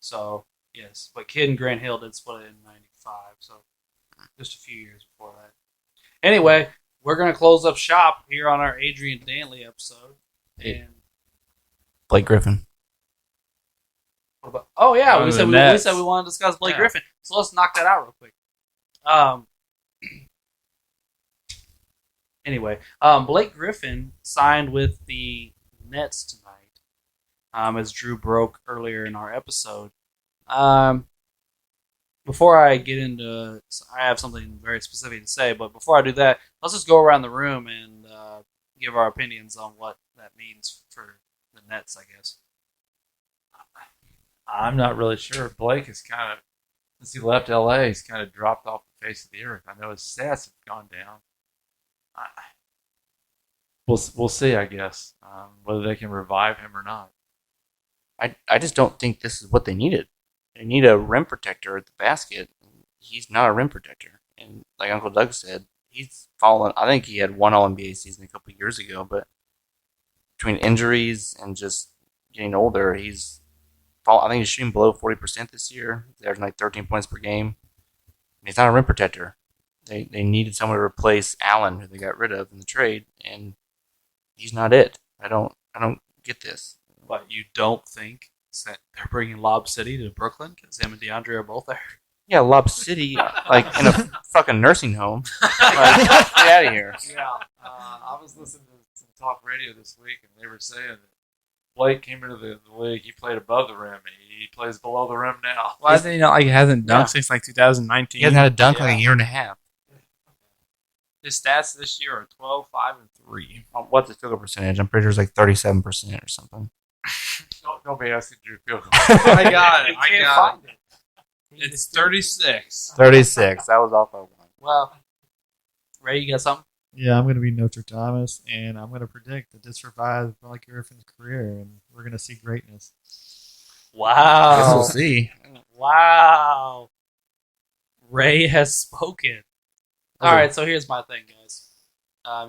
So, yes, but Kidd and Grant Hill did split it in 95, so just a few years before that. Anyway, we're going to close up shop here on our Adrian Dantley episode. And Blake Griffin. what about, oh, yeah, Oh, we the said we Nets. want to discuss Blake Yeah. Griffin. So let's knock that out real quick. Anyway, Blake Griffin signed with the Nets tonight, as Drew broke earlier in our episode. Before I get into, I have something very specific to say, but before I do that, let's just go around the room and give our opinions on what that means for the Nets, I guess. I'm not really sure. Blake has kind of, since he left LA, he's kind of dropped off the face of the earth. I know his stats have gone down. We'll see, I guess, whether they can revive him or not. I just don't think this is what they needed. They need a rim protector at the basket. He's not a rim protector. And like Uncle Doug said, he's fallen. I think he had one All-NBA season a couple years ago, but between injuries and just getting older, he's fallen. I think he's shooting below 40% this year. He's averaging like 13 points per game. And he's not a rim protector. They needed someone to replace Allen, who they got rid of in the trade, and he's not it. I don't get this. But you don't think that they're bringing Lob City to Brooklyn because him and DeAndre are both there? Yeah, Lob City, like in a fucking nursing home. Like, get out of here. Yeah, I was listening to some talk radio this week, and they were saying that Blake came into the league. He played above the rim. He plays below the rim now. Why is he not like he hasn't dunked Yeah. since like 2019? He hasn't had a dunk like a year and a half. His stats this year are 12, 5, and 3. What's his field goal percentage? I'm pretty sure it's like 37% or something. Don't be asking Drew field goal. I got it. You I can't got find it. it. It's 36. 36. That was off by 1. Well, Ray, you got something? Yeah, I'm going to be Notre Thomas, and I'm going to predict that this survives Blake Griffin's career, and we're going to see greatness. Guess Wow. we'll see. Wow. Ray has spoken. All right, so here's my thing, guys.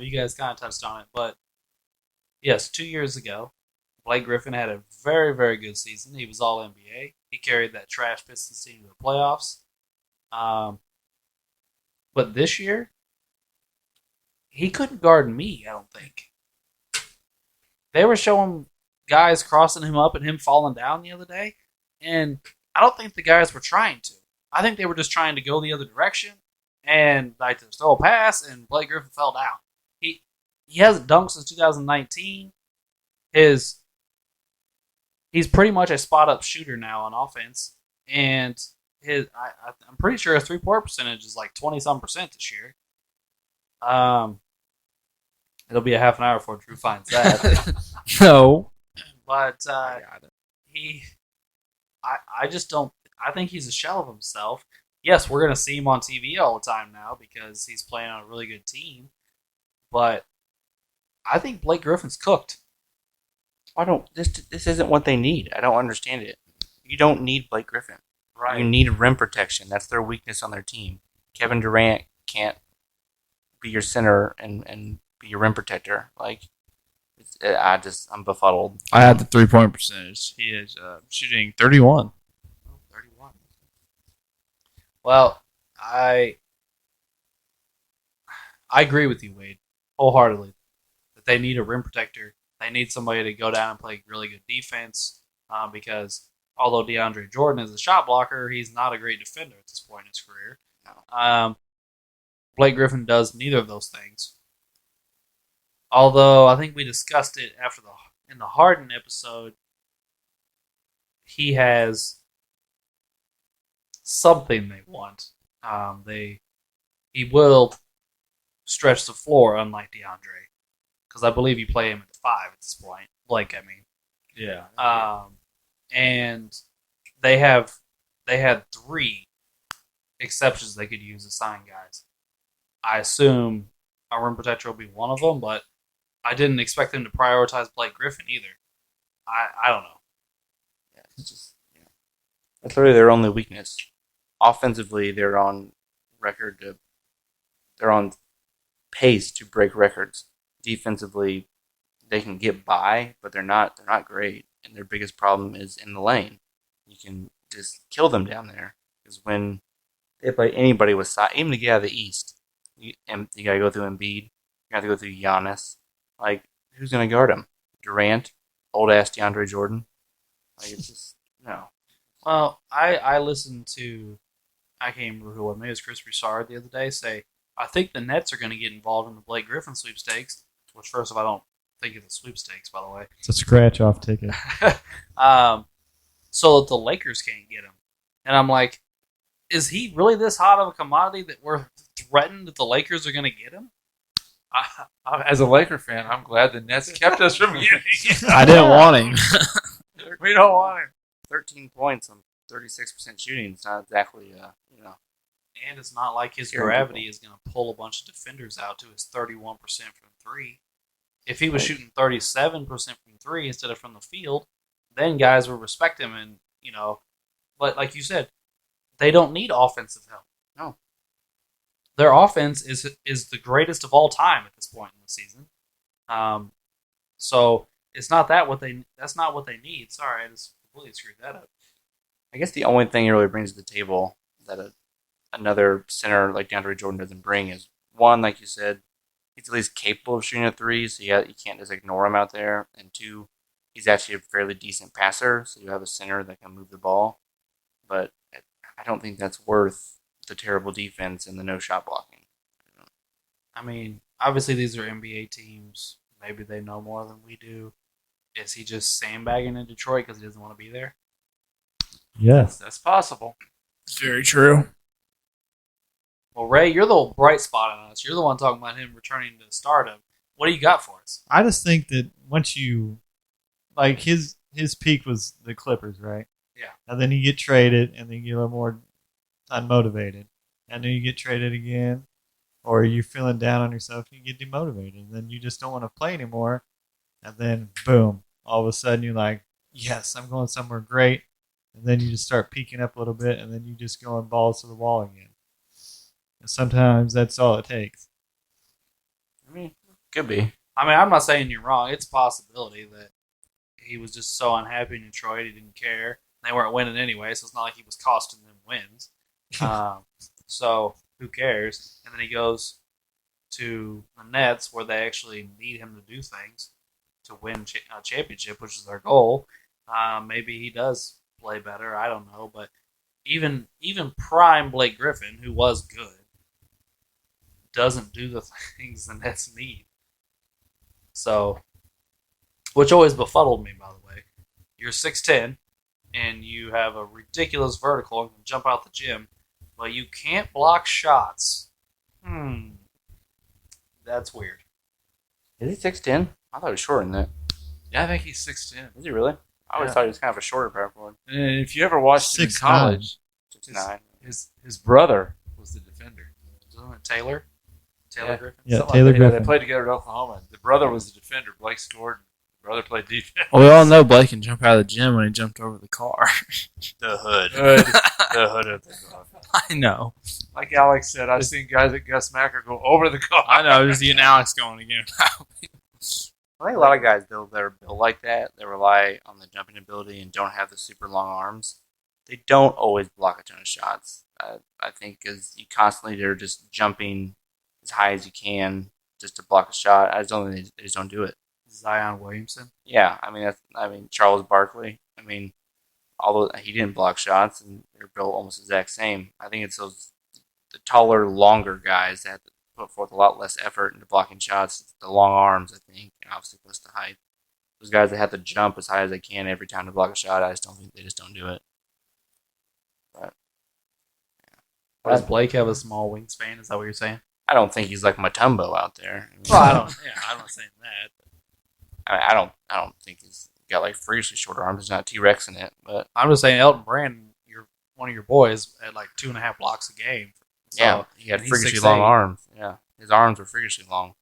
You guys kind of touched on it, but yes, 2 years ago, Blake Griffin had a very, very good season. He was all NBA. He carried that trash Pistons team to the playoffs. But this year, he couldn't guard me, I don't think. They were showing guys crossing him up and him falling down the other day, and I don't think the guys were trying to. I think they were just trying to go the other direction and like to throw a pass, and Blake Griffin fell down. He hasn't dunked since 2019. He's pretty much a spot up shooter now on offense, and I'm pretty sure his 3-point percentage is like 20-some% this year. It'll be a half an hour before Drew finds that. No. But I got it. I just don't. I think he's a shell of himself. Yes, we're gonna see him on TV all the time now because he's playing on a really good team. But I think Blake Griffin's cooked. This isn't what they need. I don't understand it. You don't need Blake Griffin. Right. You need rim protection. That's their weakness on their team. Kevin Durant can't be your center and be your rim protector. Like, I'm befuddled. I had the 3-point percentage. He is shooting 31. 31. Well, I agree with you, Wade, wholeheartedly. That they need a rim protector. They need somebody to go down and play really good defense. Because although DeAndre Jordan is a shot blocker, he's not a great defender at this point in his career. No. Blake Griffin does neither of those things. Although I think we discussed it in the Harden episode, he has something they want. He will stretch the floor, unlike DeAndre, because I believe you play him at the 5 at this point. Blake, I mean, Yeah. and they had 3 exceptions they could use to sign guys. I assume a rim protector will be one of them, but I didn't expect them to prioritize Blake Griffin either. I don't know. Yeah, it's just that's literally their only weakness. Offensively, they're on pace to break records. Defensively, they can get by, but they're not great. And their biggest problem is in the lane. You can just kill them down there because when they play anybody with size, even to get out of the East, you gotta go through Embiid. You have to go through Giannis. Like, who's gonna guard him? Durant, old ass DeAndre Jordan. Like, it's just no. Well, I listened to, I can't remember who it was, maybe it was Chris Broussard the other day, say, I think the Nets are going to get involved in the Blake Griffin sweepstakes, which first of all, I don't think it's a sweepstakes, by the way. It's a scratch-off ticket. So that the Lakers can't get him. And I'm like, is he really this hot of a commodity that we're threatened that the Lakers are going to get him? As a Laker fan, I'm glad the Nets kept us from getting him. I didn't want him. We don't want him. 13 points on 36% shooting. It's not exactly, And it's not like his Scaring gravity people. is going to pull a bunch of defenders out to his 31% from 3. If he was shooting 37% from 3 instead of from the field, then guys would respect him. And, but like you said, they don't need offensive help. No. Their offense is the greatest of all time at this point in the season. So it's not that's not what they need. Sorry, I just completely screwed that up. I guess the only thing he really brings to the table that another center like DeAndre Jordan doesn't bring is, one, like you said, he's at least capable of shooting a 3, so you can't just ignore him out there. And 2, he's actually a fairly decent passer, so you have a center that can move the ball. But I don't think that's worth the terrible defense and the no shot blocking. I mean, obviously these are NBA teams. Maybe they know more than we do. Is he just sandbagging in Detroit because he doesn't want to be there? Yes. That's possible. It's very true. Well, Ray, you're the bright spot on us. You're the one talking about him returning to stardom. What do you got for us? I just think that once you, like, his his peak was the Clippers, right? Yeah. And then you get traded, and then you get a little more unmotivated, and then you get traded again, or you're feeling down on yourself, you get demotivated, and then you just don't want to play anymore, and then boom, all of a sudden you're like, yes, I'm going somewhere great, and then you just start peaking up a little bit, and then you just go and balls to the wall again. And sometimes that's all it takes. I mean, could be. I mean, I'm not saying you're wrong. It's a possibility that he was just so unhappy in Detroit he didn't care. They weren't winning anyway, so it's not like he was costing them wins. So who cares? And then he goes to the Nets where they actually need him to do things to win a championship, which is their goal. Maybe he does play better. I don't know, but even prime Blake Griffin, who was good, doesn't do the things the Nets need. So, which always befuddled me, by the way. You're 6'10", and you have a ridiculous vertical and can jump out the gym, but you can't block shots. That's weird. Is he 6'10"? I thought he was shorter than that. Yeah, I think he's 6'10". Is he really? I always Yeah. thought he was kind of a shorter power forward. And if you ever watched him in 6'9". college, 6'9". his brother was the defender. Isn't it Taylor? Taylor Yeah. Griffin? Yeah, Something Taylor like that. Griffin. They played together at Oklahoma. The brother was the defender. Blake scored. The brother played defense. Well, we all know Blake can jump out of the gym when he jumped over the car. The hood. Good. The hood of the car. I know. Like Alex said, I've seen guys at Gus Macker go over the car. I know. Just getting Alex going again. I think a lot of guys, though, that are built like that, that rely on the jumping ability and don't have the super long arms, they don't always block a ton of shots. I think because you constantly are just jumping as high as you can just to block a shot. I just don't think they just don't do it. Zion Williamson? Yeah, I mean Charles Barkley. I mean, although he didn't block shots and they're built almost the exact same. I think it's the taller, longer guys that have to put forth a lot less effort into blocking shots. The long arms, I think, and obviously plus the height. Those guys that have to jump as high as they can every time to block a shot, I just don't think they just don't do it. But yeah. Does Blake have a small wingspan? Is that what you're saying? I don't think he's like Matumbo out there. I mean, Well, I don't. Yeah, I'm not saying that. I don't think he's got like freakishly shorter arms. There's not T-Rex in it, but I'm just saying Elton Brand, one of your boys, had like 2.5 blocks a game. So, yeah, he had and he's freakishly 6'8". long arms. Yeah, his arms were freakishly long.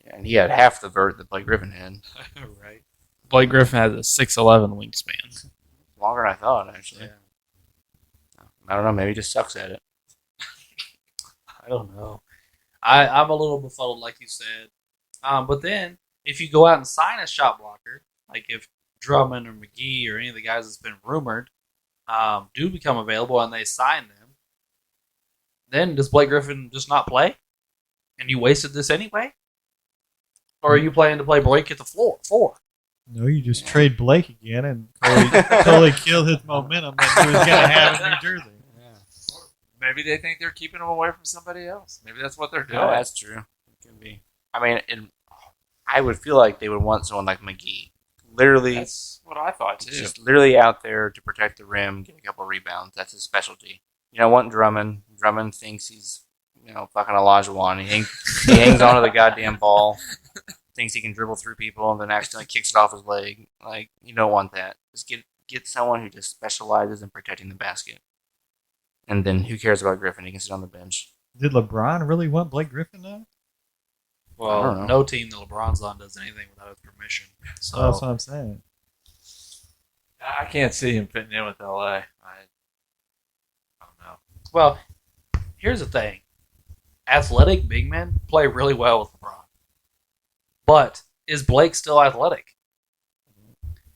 Yeah, and he had half the vert that Blake Griffin had. Right. Blake Griffin has a 6'11" wingspan. Longer than I thought, actually. Yeah. I don't know. Maybe he just sucks at it. I don't know. I'm a little befuddled, like you said. But then, if you go out and sign a shot blocker, like if Drummond or McGee or any of the guys that's been rumored do become available and they sign them, then does Blake Griffin just not play? And you wasted this anyway? Or are you planning to play Blake at the floor? No, you just trade Blake again and totally kill his momentum that he was going to have in New Jersey. Maybe they think they're keeping him away from somebody else. Maybe that's what they're doing. No, that's true. It can be. I mean, I would feel like they would want someone like McGee. Literally, That's what I thought too. just literally out there to protect the rim, get a couple rebounds. That's his specialty. You don't want Drummond. Drummond thinks he's, fucking Olajuwon. He hangs onto the goddamn ball, thinks he can dribble through people, and then accidentally kicks it off his leg. Like, you don't want that. Just get someone who just specializes in protecting the basket. And then who cares about Griffin? He can sit on the bench. Did LeBron really want Blake Griffin though? I don't Well, know. no team that LeBron's on does anything without his permission. So That's what I'm saying. I can't see him fitting in with LA. I don't know. Well, here's the thing. Athletic big men play really well with LeBron. But is Blake still athletic?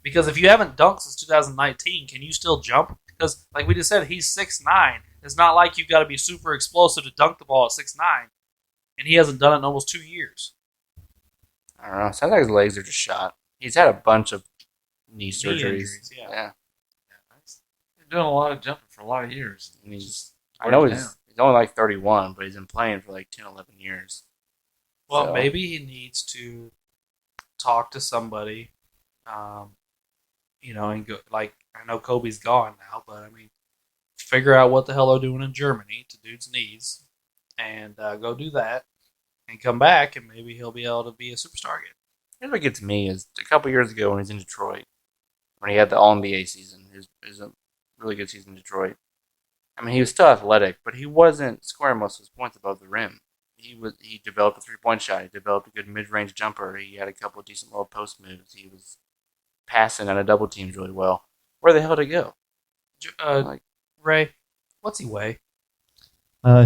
Because if you haven't dunked since 2019, can you still jump? Because, like we just said, he's 6'9". It's not like you've got to be super explosive to dunk the ball at 6'9". And he hasn't done it in almost 2 years. I don't know. Sounds like his legs are just shot. He's had a bunch of knee surgeries. injuries, yeah. Yeah. He's been doing a lot of jumping for a lot of years. And I know Wears he's down. only like 31, but he's been playing for like 10, 11 years. Well, So- maybe he needs to talk to somebody, and go, like, I know Kobe's gone now, but I mean, figure out what the hell they're doing in Germany to dude's knees and go do that and come back, and maybe he'll be able to be a superstar again. Here's what gets me is a couple years ago when he was in Detroit, when he had the All NBA season, it was a really good season in Detroit. I mean, he was still athletic, but he wasn't scoring most of his points above the rim. He developed a 3-point shot. He developed a good mid range jumper. He had a couple of decent low post moves. He was passing on a double teams really well. Where the hell did he go? Like, Ray, what's he weigh?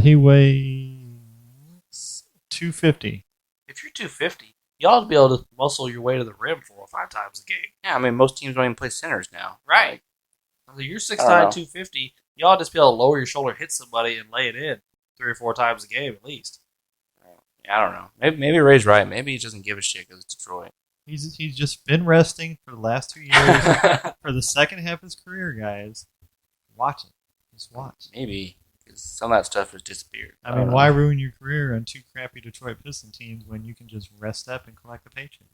He weighs 250. If you're 250, you ought to be able to muscle your way to the rim 4 or 5 times a game. yeah, I mean, most teams don't even play centers now. Right. Like, you're 6'9", I don't know. 250. You ought to just be able to lower your shoulder, hit somebody, and lay it in 3 or 4 times a game at least. I don't know. Maybe Ray's right. Maybe he doesn't give a shit because it's Detroit. He's just been resting for the last 2 years. For the second half of his career, guys. Watch it. Just watch. Maybe, because some of that stuff has disappeared. I mean, why ruin your career on 2 crappy Detroit Piston teams when you can just rest up and collect a paycheck?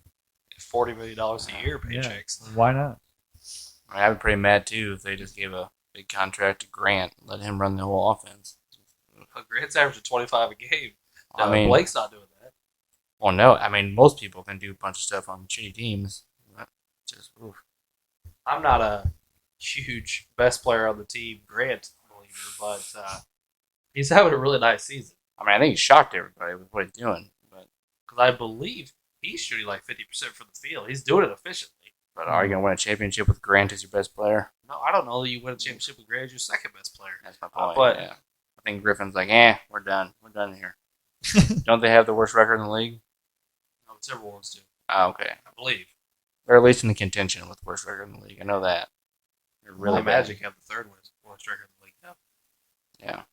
$40 million a year paychecks. Yeah, why not? I'd be pretty mad, too, if they just gave a big contract to Grant and let him run the whole offense. Grant's averaging 25 a game. I mean, Blake's not doing that. well, no. I mean, most people can do a bunch of stuff on shitty teams. Just, oof. I'm not a huge best player on the team, Grant believer, but he's having a really nice season. I mean, I think he shocked everybody with what he's doing. But Because I believe he's shooting like 50% from the field. He's doing it efficiently. are you going to win a championship with Grant as your best player? No, I don't know that you win a championship with Grant as your second best player. That's my point. but- yeah. I think Griffin's like, we're done. We're done here. Don't they have the worst record in the league? No, the Timberwolves do, Oh, okay. I believe. They're at least in the contention with the worst record in the league. I know that. They're really Really bad. Magic have the third worst record in the league now. Yeah.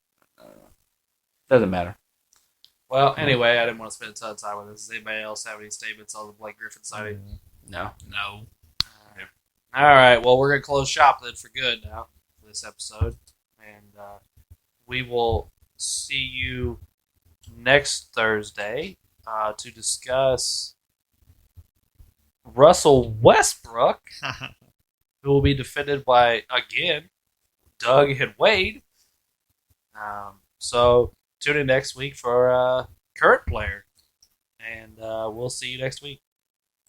Doesn't matter. Well, anyway, I didn't want to spend a ton of time with this. Does anybody else have any statements on the Blake Griffin signing? No. No. All right. Well, we're going to close shop then for good now for this episode. And we will see you next Thursday to discuss Russell Westbrook, who will be defended by, again, Doug and Wade. So tune in next week for current player. And we'll see you next week.